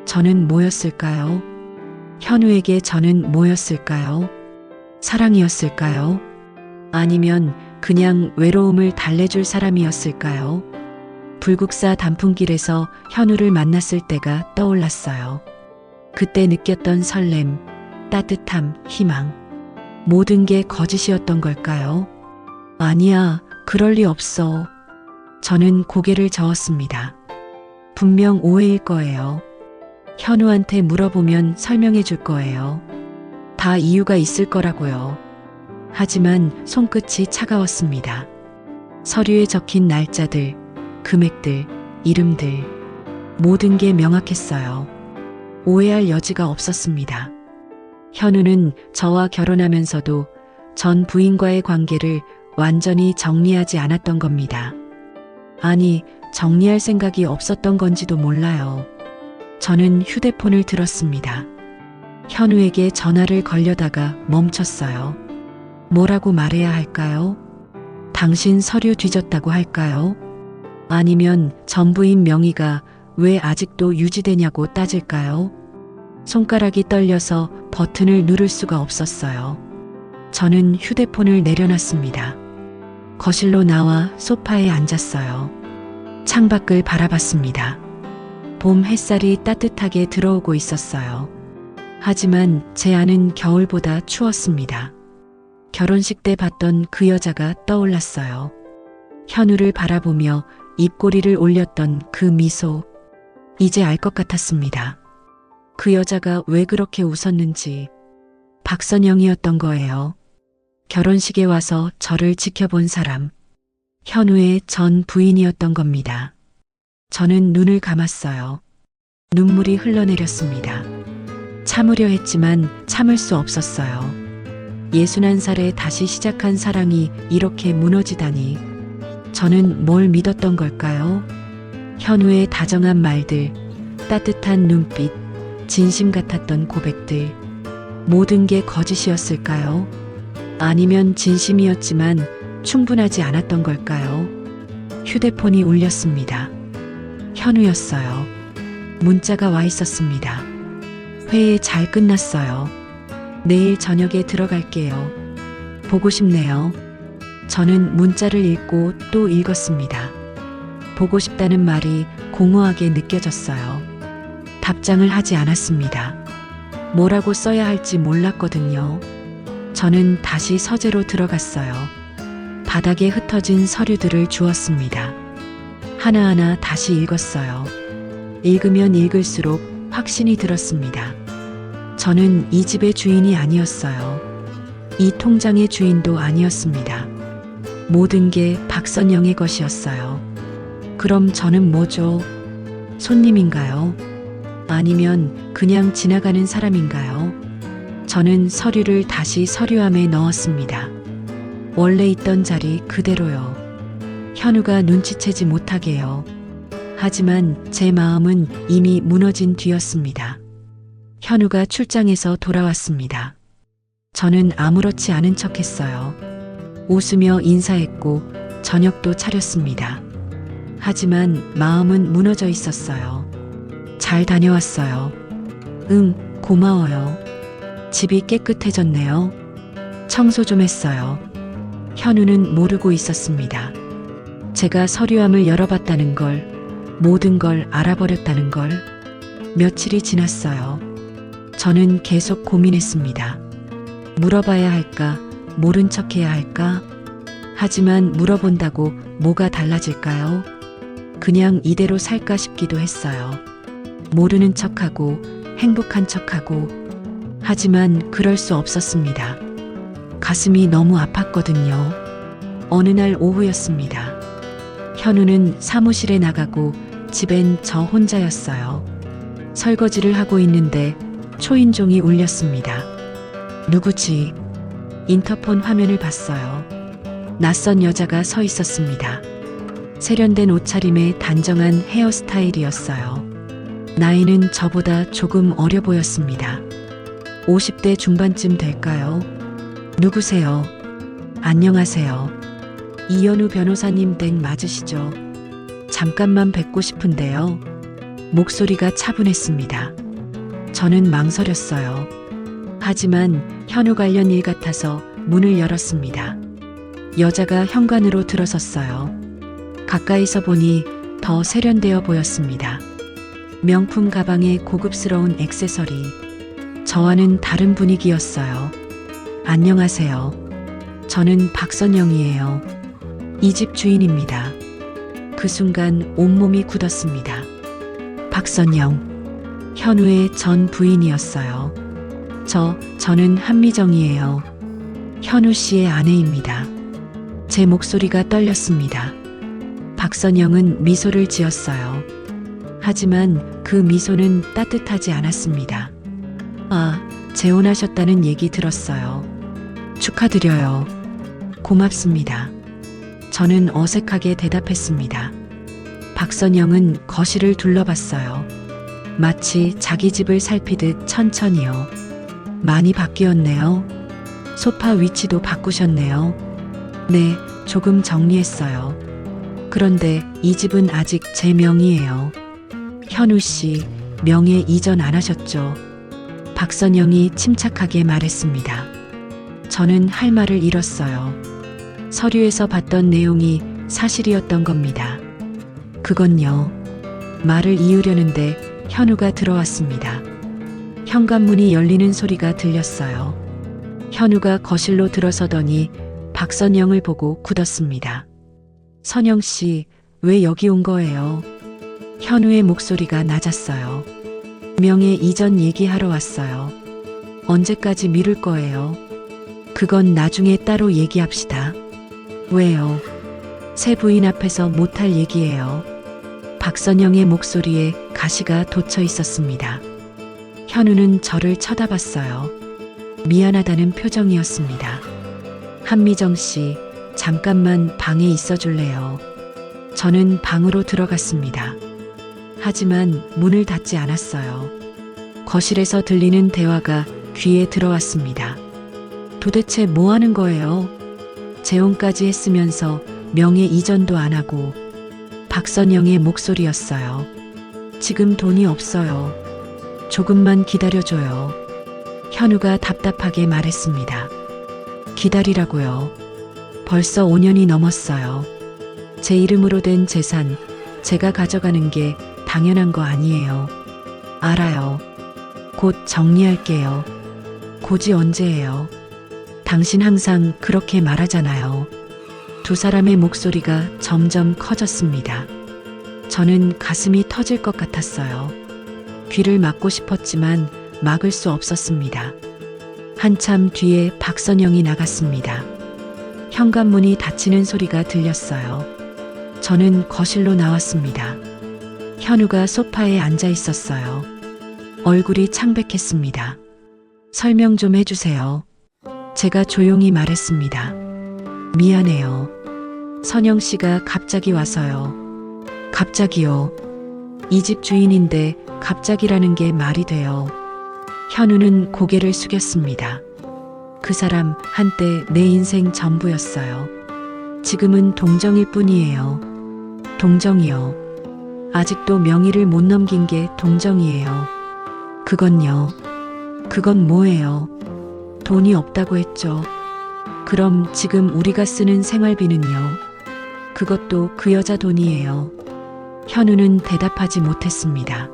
저는 뭐였을까요? 현우에게 저는 뭐였을까요? 사랑이었을까요? 아니면 그냥 외로움을 달래줄 사람이었을까요? 불국사 단풍길에서 현우를 만났을 때가 떠올랐어요. 그때 느꼈던 설렘, 따뜻함, 희망. 모든 게 거짓이었던 걸까요? 아니야, 그럴 리 없어. 저는 고개를 저었습니다. 분명 오해일 거예요. 현우한테 물어보면 설명해 줄 거예요. 다 이유가 있을 거라고요. 하지만 손끝이 차가웠습니다. 서류에 적힌 날짜들, 금액들, 이름들, 모든 게 명확했어요. 오해할 여지가 없었습니다. 현우는 저와 결혼하면서도 전 부인과의 관계를 완전히 정리하지 않았던 겁니다. 아니, 정리할 생각이 없었던 건지도 몰라요. 저는 휴대폰을 들었습니다. 현우에게 전화를 걸려다가 멈췄어요. 뭐라고 말해야 할까요? 당신 서류 뒤졌다고 할까요? 아니면 전부인 명의가 왜 아직도 유지되냐고 따질까요? 손가락이 떨려서 버튼을 누를 수가 없었어요. 저는 휴대폰을 내려놨습니다. 거실로 나와 소파에 앉았어요. 창밖을 바라봤습니다. 봄 햇살이 따뜻하게 들어오고 있었어요. 하지만 제 안은 겨울보다 추웠습니다. 결혼식 때 봤던 그 여자가 떠올랐어요. 현우를 바라보며 입꼬리를 올렸던 그 미소. 이제 알 것 같았습니다. 그 여자가 왜 그렇게 웃었는지. 박선영이었던 거예요. 결혼식에 와서 저를 지켜본 사람. 현우의 전 부인이었던 겁니다. 저는 눈을 감았어요. 눈물이 흘러내렸습니다. 참으려 했지만 참을 수 없었어요. 61살에 다시 시작한 사랑이 이렇게 무너지다니. 저는 뭘 믿었던 걸까요? 현우의 다정한 말들, 따뜻한 눈빛, 진심 같았던 고백들. 모든 게 거짓이었을까요? 아니면 진심이었지만 충분하지 않았던 걸까요? 휴대폰이 울렸습니다. 현우였어요. 문자가 와 있었습니다. 회의 잘 끝났어요. 내일 저녁에 들어갈게요. 보고 싶네요. 저는 문자를 읽고 또 읽었습니다. 보고 싶다는 말이 공허하게 느껴졌어요. 답장을 하지 않았습니다. 뭐라고 써야 할지 몰랐거든요. 저는 다시 서재로 들어갔어요. 바닥에 흩어진 서류들을 주웠습니다. 하나하나 다시 읽었어요. 읽으면 읽을수록 확신이 들었습니다. 저는 이 집의 주인이 아니었어요. 이 통장의 주인도 아니었습니다. 모든 게 박선영의 것이었어요. 그럼 저는 뭐죠? 손님인가요? 아니면 그냥 지나가는 사람인가요? 저는 서류를 다시 서류함에 넣었습니다. 원래 있던 자리 그대로요. 현우가 눈치채지 못하게요. 하지만 제 마음은 이미 무너진 뒤였습니다. 현우가 출장에서 돌아왔습니다. 저는 아무렇지 않은 척했어요. 웃으며 인사했고 저녁도 차렸습니다. 하지만 마음은 무너져 있었어요. 잘 다녀왔어요. 응, 고마워요. 집이 깨끗해졌네요. 청소 좀 했어요. 현우는 모르고 있었습니다. 제가 서류함을 열어봤다는 걸, 모든 걸 알아버렸다는 걸. 며칠이 지났어요. 저는 계속 고민했습니다. 물어봐야 할까, 모른 척해야 할까? 하지만 물어본다고 뭐가 달라질까요? 그냥 이대로 살까 싶기도 했어요. 모르는 척하고, 행복한 척하고, 하지만 그럴 수 없었습니다. 가슴이 너무 아팠거든요. 어느 날 오후였습니다. 현우는 사무실에 나가고 집엔 저 혼자였어요. 설거지를 하고 있는데 초인종이 울렸습니다. 누구지? 인터폰 화면을 봤어요. 낯선 여자가 서 있었습니다. 세련된 옷차림에 단정한 헤어스타일이었어요. 나이는 저보다 조금 어려 보였습니다. 50대 중반쯤 될까요? 누구세요? 안녕하세요. 이현우 변호사님 댁 맞으시죠? 잠깐만 뵙고 싶은데요. 목소리가 차분했습니다. 저는 망설였어요. 하지만 현우 관련 일 같아서 문을 열었습니다. 여자가 현관으로 들어섰어요. 가까이서 보니 더 세련되어 보였습니다. 명품 가방에 고급스러운 액세서리. 저와는 다른 분위기였어요. 안녕하세요. 저는 박선영이에요. 이 집 주인입니다. 그 순간 온몸이 굳었습니다. 박선영. 현우의 전 부인이었어요. 저는 한미정이에요. 현우 씨의 아내입니다. 제 목소리가 떨렸습니다. 박선영은 미소를 지었어요. 하지만 그 미소는 따뜻하지 않았습니다. 재혼하셨다는 얘기 들었어요. 축하드려요. 고맙습니다. 저는 어색하게 대답했습니다. 박선영은 거실을 둘러봤어요. 마치 자기 집을 살피듯 천천히요. 많이 바뀌었네요. 소파 위치도 바꾸셨네요. 네, 조금 정리했어요. 그런데 이 집은 아직 제 명의예요. 현우 씨, 명예 이전 안 하셨죠? 박선영이 침착하게 말했습니다. 저는 할 말을 잃었어요. 서류에서 봤던 내용이 사실이었던 겁니다. 그건요. 말을 이으려는데 현우가 들어왔습니다. 현관문이 열리는 소리가 들렸어요. 현우가 거실로 들어서더니 박선영을 보고 굳었습니다. 선영 씨, 왜 여기 온 거예요? 현우의 목소리가 낮았어요. 명예 이전 얘기하러 왔어요. 언제까지 미룰 거예요? 그건 나중에 따로 얘기합시다. 왜요? 새 부인 앞에서 못할 얘기예요. 박선영의 목소리에 가시가 돋쳐 있었습니다. 현우는 저를 쳐다봤어요. 미안하다는 표정이었습니다. 한미정 씨, 잠깐만 방에 있어 줄래요? 저는 방으로 들어갔습니다. 하지만 문을 닫지 않았어요. 거실에서 들리는 대화가 귀에 들어왔습니다. 도대체 뭐 하는 거예요? 재혼까지 했으면서 명예 이전도 안 하고. 박선영의 목소리였어요. 지금 돈이 없어요. 조금만 기다려줘요. 현우가 답답하게 말했습니다. 기다리라고요. 벌써 5년이 넘었어요. 제 이름으로 된 재산, 제가 가져가는 게 당연한 거 아니에요. 알아요. 곧 정리할게요. 곧이 언제예요? 당신 항상 그렇게 말하잖아요. 두 사람의 목소리가 점점 커졌습니다. 저는 가슴이 터질 것 같았어요. 귀를 막고 싶었지만 막을 수 없었습니다. 한참 뒤에 박선영이 나갔습니다. 현관문이 닫히는 소리가 들렸어요. 저는 거실로 나왔습니다. 현우가 소파에 앉아 있었어요. 얼굴이 창백했습니다. 설명 좀 해주세요. 제가 조용히 말했습니다. 미안해요. 선영 씨가 갑자기 와서요. 갑자기요. 이 집 주인인데 갑자기라는 게 말이 돼요. 현우는 고개를 숙였습니다. 그 사람 한때 내 인생 전부였어요. 지금은 동정일 뿐이에요. 동정이요. 아직도 명의를 못 넘긴 게 동정이에요. 그건요. 그건 뭐예요? 돈이 없다고 했죠. 그럼 지금 우리가 쓰는 생활비는요? 그것도 그 여자 돈이에요. 현우는 대답하지 못했습니다.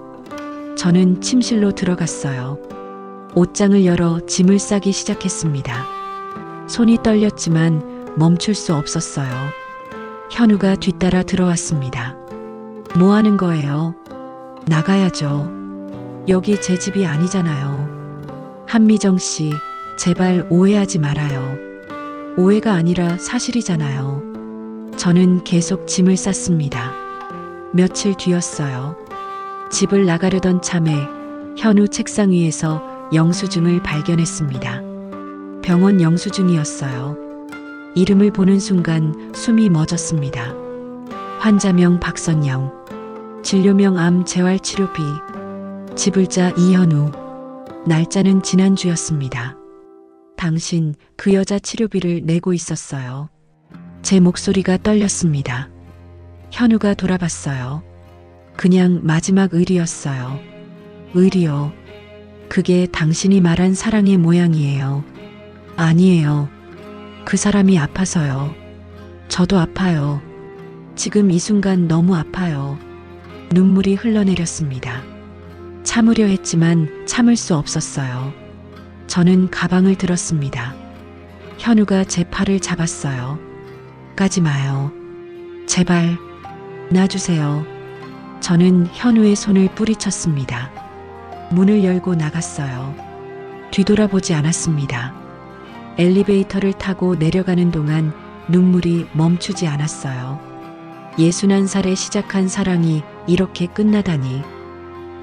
저는 침실로 들어갔어요. 옷장을 열어 짐을 싸기 시작했습니다. 손이 떨렸지만 멈출 수 없었어요. 현우가 뒤따라 들어왔습니다. 뭐 하는 거예요? 나가야죠. 여기 제 집이 아니잖아요. 한미정 씨, 제발 오해하지 말아요. 오해가 아니라 사실이잖아요. 저는 계속 짐을 쌌습니다. 며칠 뒤였어요. 집을 나가려던 참에 현우 책상 위에서 영수증을 발견했습니다. 병원 영수증이었어요. 이름을 보는 순간 숨이 멎었습니다. 환자명 박선영, 진료명 암 재활치료비, 지불자 이현우, 날짜는 지난주였습니다. 당신 그 여자 치료비를 내고 있었어요. 제 목소리가 떨렸습니다. 현우가 돌아봤어요. 그냥 마지막 의리였어요. 의리요. 그게 당신이 말한 사랑의 모양이에요. 아니에요. 그 사람이 아파서요. 저도 아파요. 지금 이 순간 너무 아파요. 눈물이 흘러내렸습니다. 참으려 했지만 참을 수 없었어요. 저는 가방을 들었습니다. 현우가 제 팔을 잡았어요. 가지 마요. 제발 놔주세요. 저는 현우의 손을 뿌리쳤습니다. 문을 열고 나갔어요. 뒤돌아보지 않았습니다. 엘리베이터를 타고 내려가는 동안 눈물이 멈추지 않았어요. 61살에 시작한 사랑이 이렇게 끝나다니.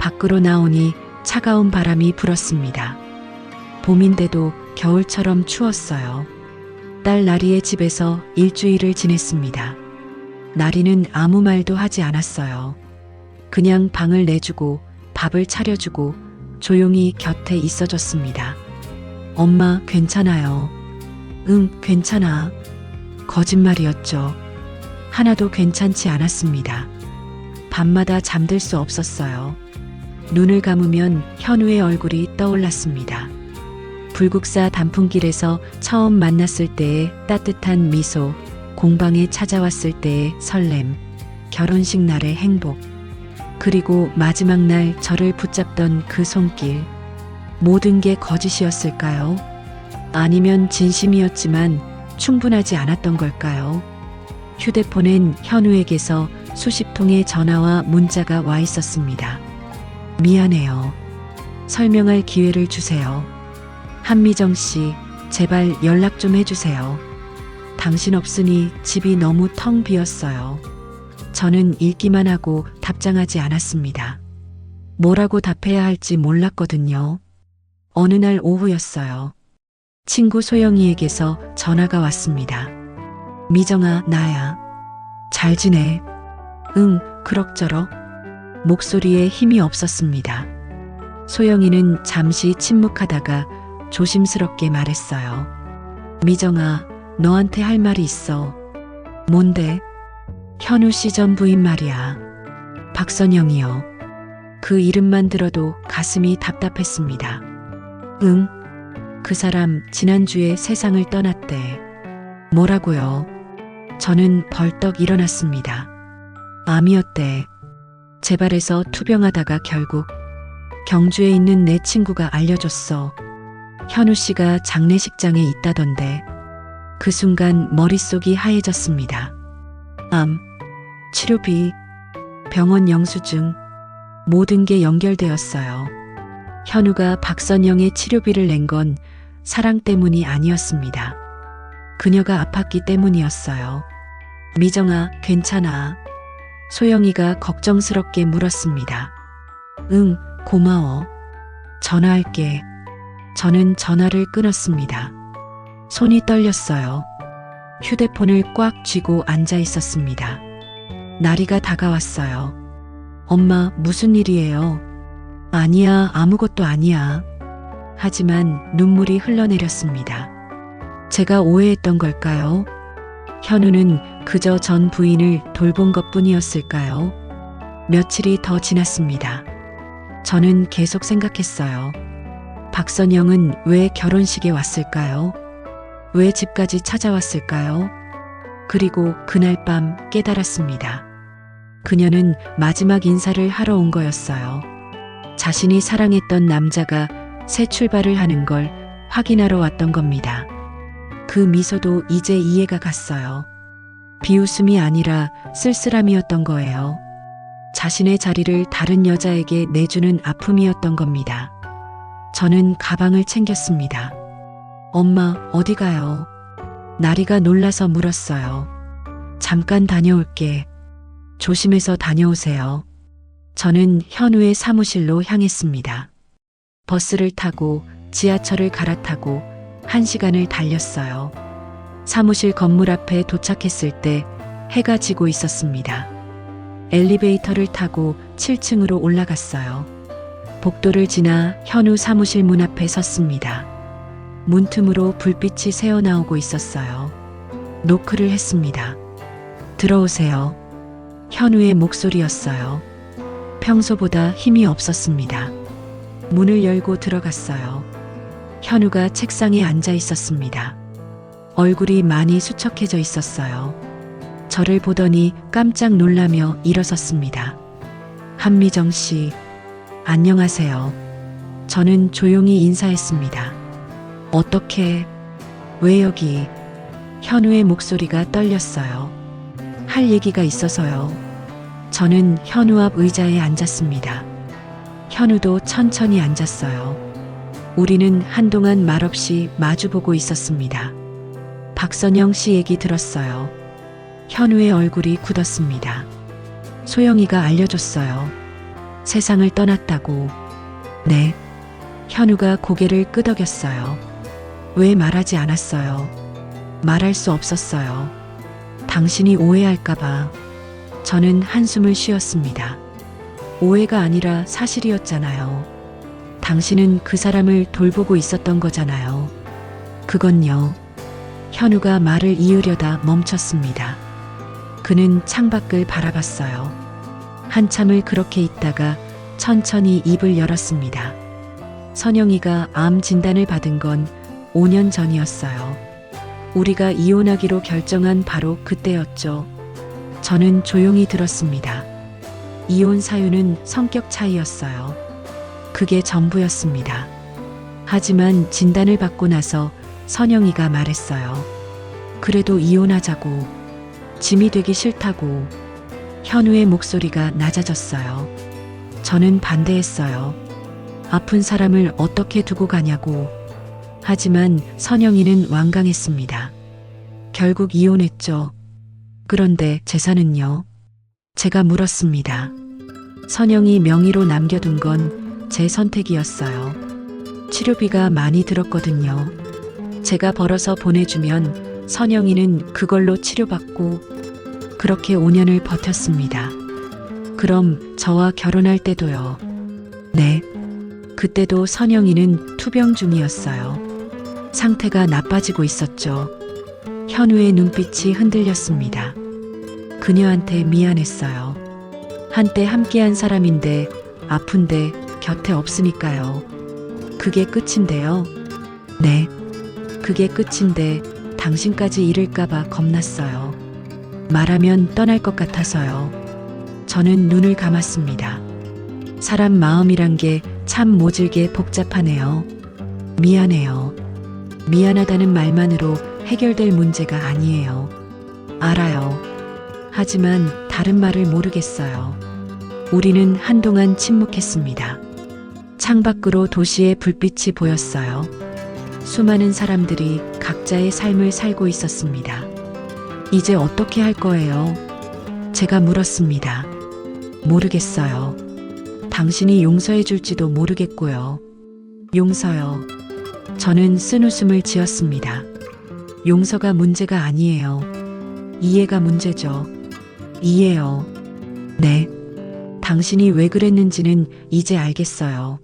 밖으로 나오니 차가운 바람이 불었습니다. 봄인데도 겨울처럼 추웠어요. 딸 나리의 집에서 일주일을 지냈습니다. 나리는 아무 말도 하지 않았어요. 그냥 방을 내주고 밥을 차려주고 조용히 곁에 있어줬습니다. 엄마, 괜찮아요. 응, 괜찮아. 거짓말이었죠. 하나도 괜찮지 않았습니다. 밤마다 잠들 수 없었어요. 눈을 감으면 현우의 얼굴이 떠올랐습니다. 불국사 단풍길에서 처음 만났을 때의 따뜻한 미소, 공방에 찾아왔을 때의 설렘, 결혼식 날의 행복, 그리고 마지막 날 저를 붙잡던 그 손길. 모든 게 거짓이었을까요? 아니면 진심이었지만 충분하지 않았던 걸까요? 휴대폰엔 현우에게서 수십 통의 전화와 문자가 와 있었습니다. 미안해요. 설명할 기회를 주세요. 한미정 씨, 제발 연락 좀 해주세요. 당신 없으니 집이 너무 텅 비었어요. 저는 읽기만 하고 답장하지 않았습니다. 뭐라고 답해야 할지 몰랐거든요. 어느 날 오후였어요. 친구 소영이에게서 전화가 왔습니다. 미정아, 나야. 잘 지내? 응, 그럭저럭. 목소리에 힘이 없었습니다. 소영이는 잠시 침묵하다가 조심스럽게 말했어요. 미정아, 너한테 할 말이 있어. 뭔데? 현우 씨 전 부인 말이야. 박선영이요. 그 이름만 들어도 가슴이 답답했습니다. 응? 그 사람 지난주에 세상을 떠났대. 뭐라고요? 저는 벌떡 일어났습니다. 암이었대. 재발해서 투병하다가 결국 경주에 있는 내 친구가 알려줬어. 현우 씨가 장례식장에 있다던데. 그 순간 머릿속이 하얘졌습니다. 암, 치료비, 병원 영수증, 모든 게 연결되었어요. 현우가 박선영의 치료비를 낸 건 사랑 때문이 아니었습니다. 그녀가 아팠기 때문이었어요. 미정아, 괜찮아. 소영이가 걱정스럽게 물었습니다. 응, 고마워. 전화할게. 저는 전화를 끊었습니다. 손이 떨렸어요. 휴대폰을 꽉 쥐고 앉아 있었습니다. 나리가 다가왔어요. 엄마, 무슨 일이에요? 아니야, 아무것도 아니야. 하지만 눈물이 흘러내렸습니다. 제가 오해했던 걸까요? 현우는 그저 전 부인을 돌본 것뿐이었을까요? 며칠이 더 지났습니다. 저는 계속 생각했어요. 박선영은 왜 결혼식에 왔을까요? 왜 집까지 찾아왔을까요? 그리고 그날 밤 깨달았습니다. 그녀는 마지막 인사를 하러 온 거였어요. 자신이 사랑했던 남자가 새 출발을 하는 걸 확인하러 왔던 겁니다. 그 미소도 이제 이해가 갔어요. 비웃음이 아니라 쓸쓸함이었던 거예요. 자신의 자리를 다른 여자에게 내주는 아픔이었던 겁니다. 저는 가방을 챙겼습니다. 엄마, 어디 가요? 나리가 놀라서 물었어요. 잠깐 다녀올게. 조심해서 다녀오세요. 저는 현우의 사무실로 향했습니다. 버스를 타고 지하철을 갈아타고 1시간을 달렸어요. 사무실 건물 앞에 도착했을 때 해가 지고 있었습니다. 엘리베이터를 타고 7층으로 올라갔어요. 복도를 지나 현우 사무실 문 앞에 섰습니다. 문틈으로 불빛이 새어나오고 있었어요. 노크를 했습니다. 들어오세요. 현우의 목소리였어요. 평소보다 힘이 없었습니다. 문을 열고 들어갔어요. 현우가 책상에 앉아 있었습니다. 얼굴이 많이 수척해져 있었어요. 저를 보더니 깜짝 놀라며 일어섰습니다. 한미정 씨, 안녕하세요. 저는 조용히 인사했습니다. 어떻게, 왜 여기? 현우의 목소리가 떨렸어요. 할 얘기가 있어서요. 저는 현우 앞 의자에 앉았습니다. 현우도 천천히 앉았어요. 우리는 한동안 말없이 마주보고 있었습니다. 박선영 씨 얘기 들었어요. 현우의 얼굴이 굳었습니다. 소영이가 알려줬어요. 세상을 떠났다고. 네. 현우가 고개를 끄덕였어요. 왜 말하지 않았어요? 말할 수 없었어요. 당신이 오해할까봐. 저는 한숨을 쉬었습니다. 오해가 아니라 사실이었잖아요. 당신은 그 사람을 돌보고 있었던 거잖아요. 그건요. 현우가 말을 이으려다 멈췄습니다. 그는 창밖을 바라봤어요. 한참을 그렇게 있다가 천천히 입을 열었습니다. 선영이가 암 진단을 받은 건 5년 전이었어요. 우리가 이혼하기로 결정한 바로 그때였죠. 저는 조용히 들었습니다. 이혼 사유는 성격 차이였어요. 그게 전부였습니다. 하지만 진단을 받고 나서 선영이가 말했어요. 그래도 이혼하자고. 짐이 되기 싫다고. 현우의 목소리가 낮아졌어요. 저는 반대했어요. 아픈 사람을 어떻게 두고 가냐고. 하지만 선영이는 완강했습니다. 결국 이혼했죠. 그런데 재산은요? 제가 물었습니다. 선영이 명의로 남겨둔 건 제 선택이었어요. 치료비가 많이 들었거든요. 제가 벌어서 보내주면 선영이는 그걸로 치료받고 그렇게 5년을 버텼습니다. 그럼 저와 결혼할 때도요? 네. 그때도 선영이는 투병 중이었어요. 상태가 나빠지고 있었죠. 현우의 눈빛이 흔들렸습니다. 그녀한테 미안했어요. 한때 함께한 사람인데 아픈데 곁에 없으니까요. 그게 끝인데요. 네. 그게 끝인데 당신까지 잃을까봐 겁났어요. 말하면 떠날 것 같아서요. 저는 눈을 감았습니다. 사람 마음이란 게 참 모질게 복잡하네요. 미안해요. 미안하다는 말만으로 해결될 문제가 아니에요. 알아요. 하지만 다른 말을 모르겠어요. 우리는 한동안 침묵했습니다. 창밖으로 도시의 불빛이 보였어요. 수많은 사람들이 각자의 삶을 살고 있었습니다. 이제 어떻게 할 거예요? 제가 물었습니다. 모르겠어요. 당신이 용서해 줄지도 모르겠고요. 용서요. 저는 쓴웃음을 지었습니다. 용서가 문제가 아니에요. 이해가 문제죠. 이해요. 네. 당신이 왜 그랬는지는 이제 알겠어요.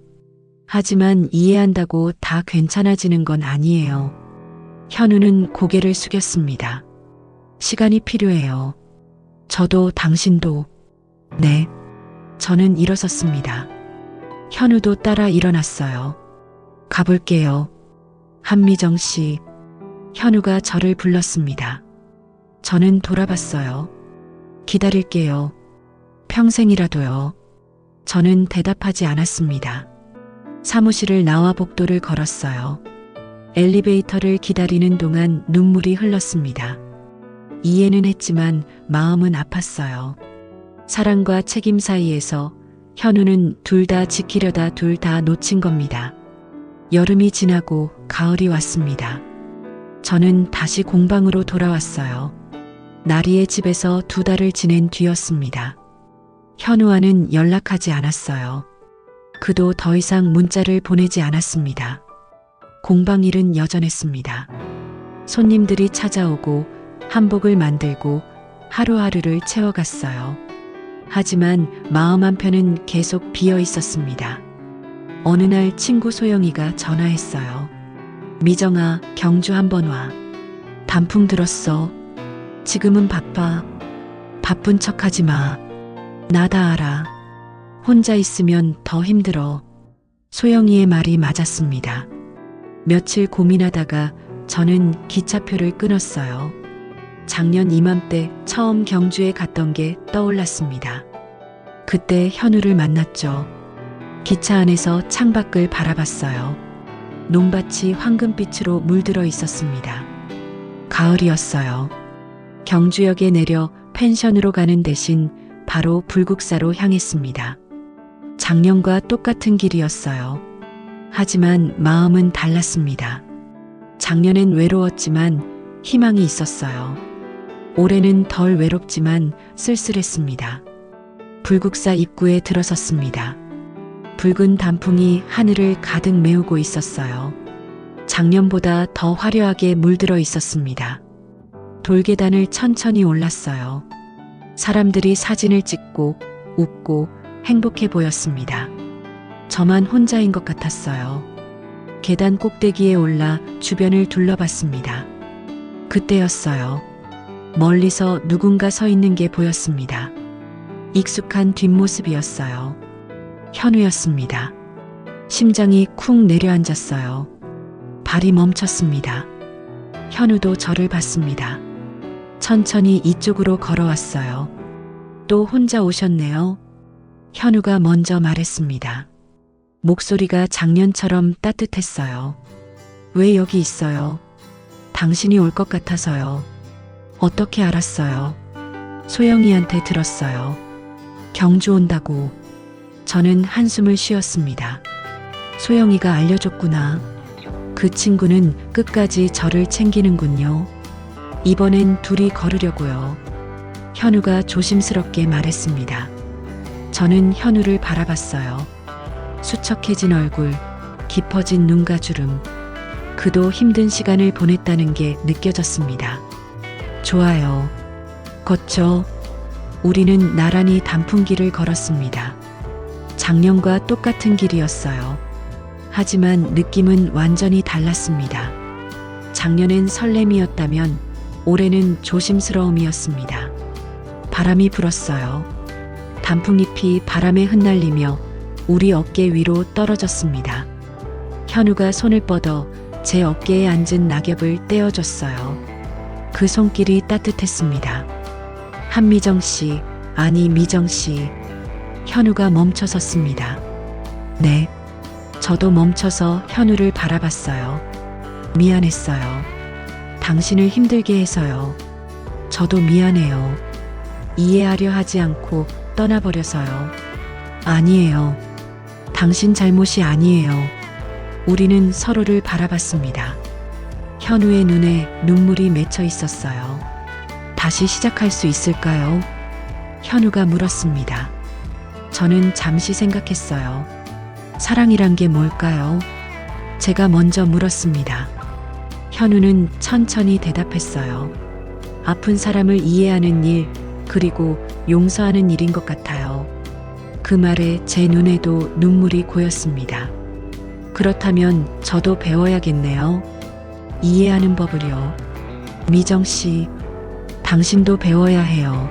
하지만 이해한다고 다 괜찮아지는 건 아니에요. 현우는 고개를 숙였습니다. 시간이 필요해요. 저도 당신도. 네. 저는 일어섰습니다. 현우도 따라 일어났어요. 가볼게요. 한미정 씨. 현우가 저를 불렀습니다. 저는 돌아봤어요. 기다릴게요. 평생이라도요. 저는 대답하지 않았습니다. 사무실을 나와 복도를 걸었어요. 엘리베이터를 기다리는 동안 눈물이 흘렀습니다. 이해는 했지만 마음은 아팠어요. 사랑과 책임 사이에서 현우는 둘 다 지키려다 둘 다 놓친 겁니다. 여름이 지나고 가을이 왔습니다. 저는 다시 공방으로 돌아왔어요. 나리의 집에서 2달을 지낸 뒤였습니다. 현우와는 연락하지 않았어요. 그도 더 이상 문자를 보내지 않았습니다. 공방 일은 여전했습니다. 손님들이 찾아오고 한복을 만들고 하루하루를 채워갔어요. 하지만 마음 한편은 계속 비어 있었습니다. 어느 날 친구 소영이가 전화했어요. 미정아, 경주 한번 와. 단풍 들었어. 지금은 바빠. 바쁜 척 하지 마. 나 다 알아. 혼자 있으면 더 힘들어. 소영이의 말이 맞았습니다. 며칠 고민하다가 저는 기차표를 끊었어요. 작년 이맘때 처음 경주에 갔던 게 떠올랐습니다. 그때 현우를 만났죠. 기차 안에서 창밖을 바라봤어요. 논밭이 황금빛으로 물들어 있었습니다. 가을이었어요. 경주역에 내려 펜션으로 가는 대신 바로 불국사로 향했습니다. 작년과 똑같은 길이었어요. 하지만 마음은 달랐습니다. 작년엔 외로웠지만 희망이 있었어요. 올해는 덜 외롭지만 쓸쓸했습니다. 불국사 입구에 들어섰습니다. 붉은 단풍이 하늘을 가득 메우고 있었어요. 작년보다 더 화려하게 물들어 있었습니다. 돌계단을 천천히 올랐어요. 사람들이 사진을 찍고 웃고 행복해 보였습니다. 저만 혼자인 것 같았어요. 계단 꼭대기에 올라 주변을 둘러봤습니다. 그때였어요. 멀리서 누군가 서 있는 게 보였습니다. 익숙한 뒷모습이었어요. 현우였습니다. 심장이 쿵 내려앉았어요. 발이 멈췄습니다. 현우도 저를 봤습니다. 천천히 이쪽으로 걸어왔어요. 또 혼자 오셨네요. 현우가 먼저 말했습니다. 목소리가 작년처럼 따뜻했어요. 왜 여기 있어요? 당신이 올 것 같아서요. 어떻게 알았어요? 소영이한테 들었어요. 경주 온다고. 저는 한숨을 쉬었습니다. 소영이가 알려줬구나. 그 친구는 끝까지 저를 챙기는군요. 이번엔 둘이 걸으려고요. 현우가 조심스럽게 말했습니다. 저는 현우를 바라봤어요. 수척해진 얼굴, 깊어진 눈가주름. 그도 힘든 시간을 보냈다는 게 느껴졌습니다. 좋아요. 걷죠. 우리는 나란히 단풍길을 걸었습니다. 작년과 똑같은 길이었어요. 하지만 느낌은 완전히 달랐습니다. 작년엔 설렘이었다면 올해는 조심스러움이었습니다. 바람이 불었어요. 단풍잎이 바람에 흩날리며 우리 어깨 위로 떨어졌습니다. 현우가 손을 뻗어 제 어깨에 앉은 낙엽을 떼어줬어요. 그 손길이 따뜻했습니다. 한미정 씨, 아니 미정 씨. 현우가 멈춰 섰습니다. 네. 저도 멈춰서 현우를 바라봤어요. 미안했어요. 당신을 힘들게 해서요. 저도 미안해요. 이해하려 하지 않고 떠나버려서요. 아니에요. 당신 잘못이 아니에요. 우리는 서로를 바라봤습니다. 현우의 눈에 눈물이 맺혀 있었어요. 다시 시작할 수 있을까요? 현우가 물었습니다. 저는 잠시 생각했어요. 사랑이란 게 뭘까요? 제가 먼저 물었습니다. 현우는 천천히 대답했어요. 아픈 사람을 이해하는 일, 그리고 용서하는 일인 것 같아요. 그 말에 제 눈에도 눈물이 고였습니다. 그렇다면 저도 배워야겠네요. 이해하는 법을요. 미정 씨, 당신도 배워야 해요.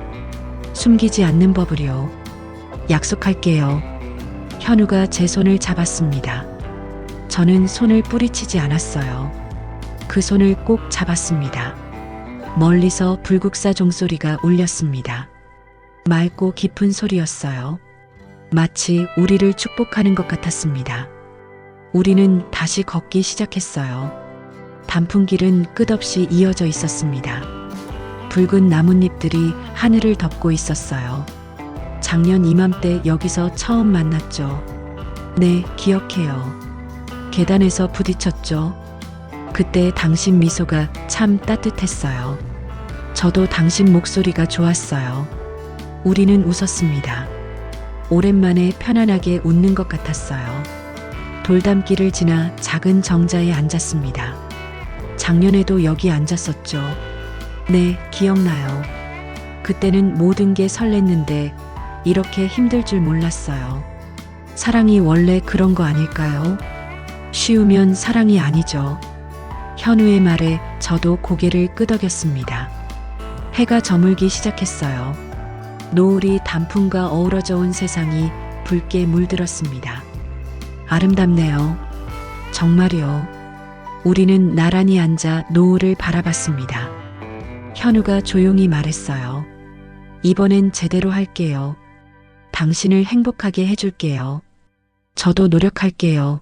숨기지 않는 법을요. 약속할게요. 현우가 제 손을 잡았습니다. 저는 손을 뿌리치지 않았어요. 그 손을 꼭 잡았습니다. 멀리서 불국사 종소리가 울렸습니다. 맑고 깊은 소리였어요. 마치 우리를 축복하는 것 같았습니다. 우리는 다시 걷기 시작했어요. 단풍길은 끝없이 이어져 있었습니다. 붉은 나뭇잎들이 하늘을 덮고 있었어요. 작년 이맘때 여기서 처음 만났죠. 네, 기억해요. 계단에서 부딪혔죠. 그때 당신 미소가 참 따뜻했어요. 저도 당신 목소리가 좋았어요. 우리는 웃었습니다. 오랜만에 편안하게 웃는 것 같았어요. 돌담길을 지나 작은 정자에 앉았습니다. 작년에도 여기 앉았었죠. 네, 기억나요. 그때는 모든 게 설렜는데 이렇게 힘들 줄 몰랐어요. 사랑이 원래 그런 거 아닐까요? 쉬우면 사랑이 아니죠. 현우의 말에 저도 고개를 끄덕였습니다. 해가 저물기 시작했어요. 노을이 단풍과 어우러져 온 세상이 붉게 물들었습니다. 아름답네요. 정말요. 우리는 나란히 앉아 노을을 바라봤습니다. 현우가 조용히 말했어요. 이번엔 제대로 할게요. 당신을 행복하게 해줄게요. 저도 노력할게요.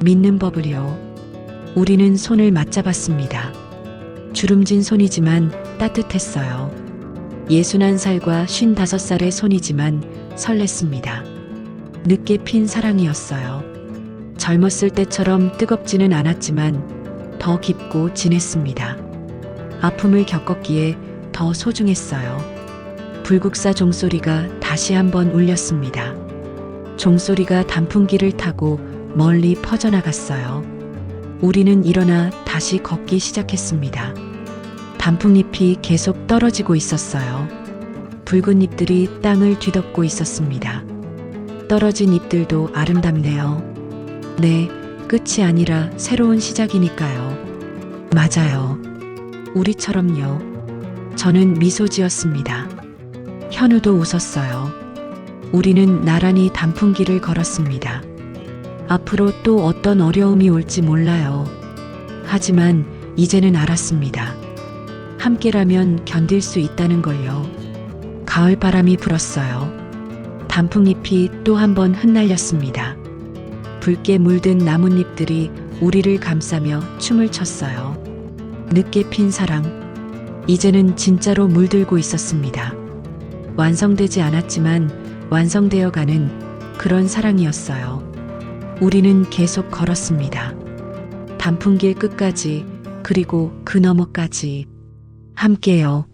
믿는 법을요. 우리는 손을 맞잡았습니다. 주름진 손이지만 따뜻했어요. 61살과 55살의 손이지만 설렜습니다. 늦게 핀 사랑이었어요. 젊었을 때처럼 뜨겁지는 않았지만 더 깊고 진했습니다. 아픔을 겪었기에 더 소중했어요. 불국사 종소리가 다시 한번 울렸습니다. 종소리가 단풍길을 타고 멀리 퍼져나갔어요. 우리는 일어나 다시 걷기 시작했습니다. 단풍잎이 계속 떨어지고 있었어요. 붉은 잎들이 땅을 뒤덮고 있었습니다. 떨어진 잎들도 아름답네요. 네, 끝이 아니라 새로운 시작이니까요. 맞아요. 우리처럼요. 저는 미소 지었습니다. 현우도 웃었어요. 우리는 나란히 단풍길을 걸었습니다. 앞으로 또 어떤 어려움이 올지 몰라요. 하지만 이제는 알았습니다. 함께라면 견딜 수 있다는 걸요. 가을 바람이 불었어요. 단풍잎이 또 한 번 흩날렸습니다. 붉게 물든 나뭇잎들이 우리를 감싸며 춤을 췄어요. 늦게 핀 사랑. 이제는 진짜로 물들고 있었습니다. 완성되지 않았지만 완성되어 가는 그런 사랑이었어요. 우리는 계속 걸었습니다. 단풍길 끝까지, 그리고 그 너머까지. 함께요.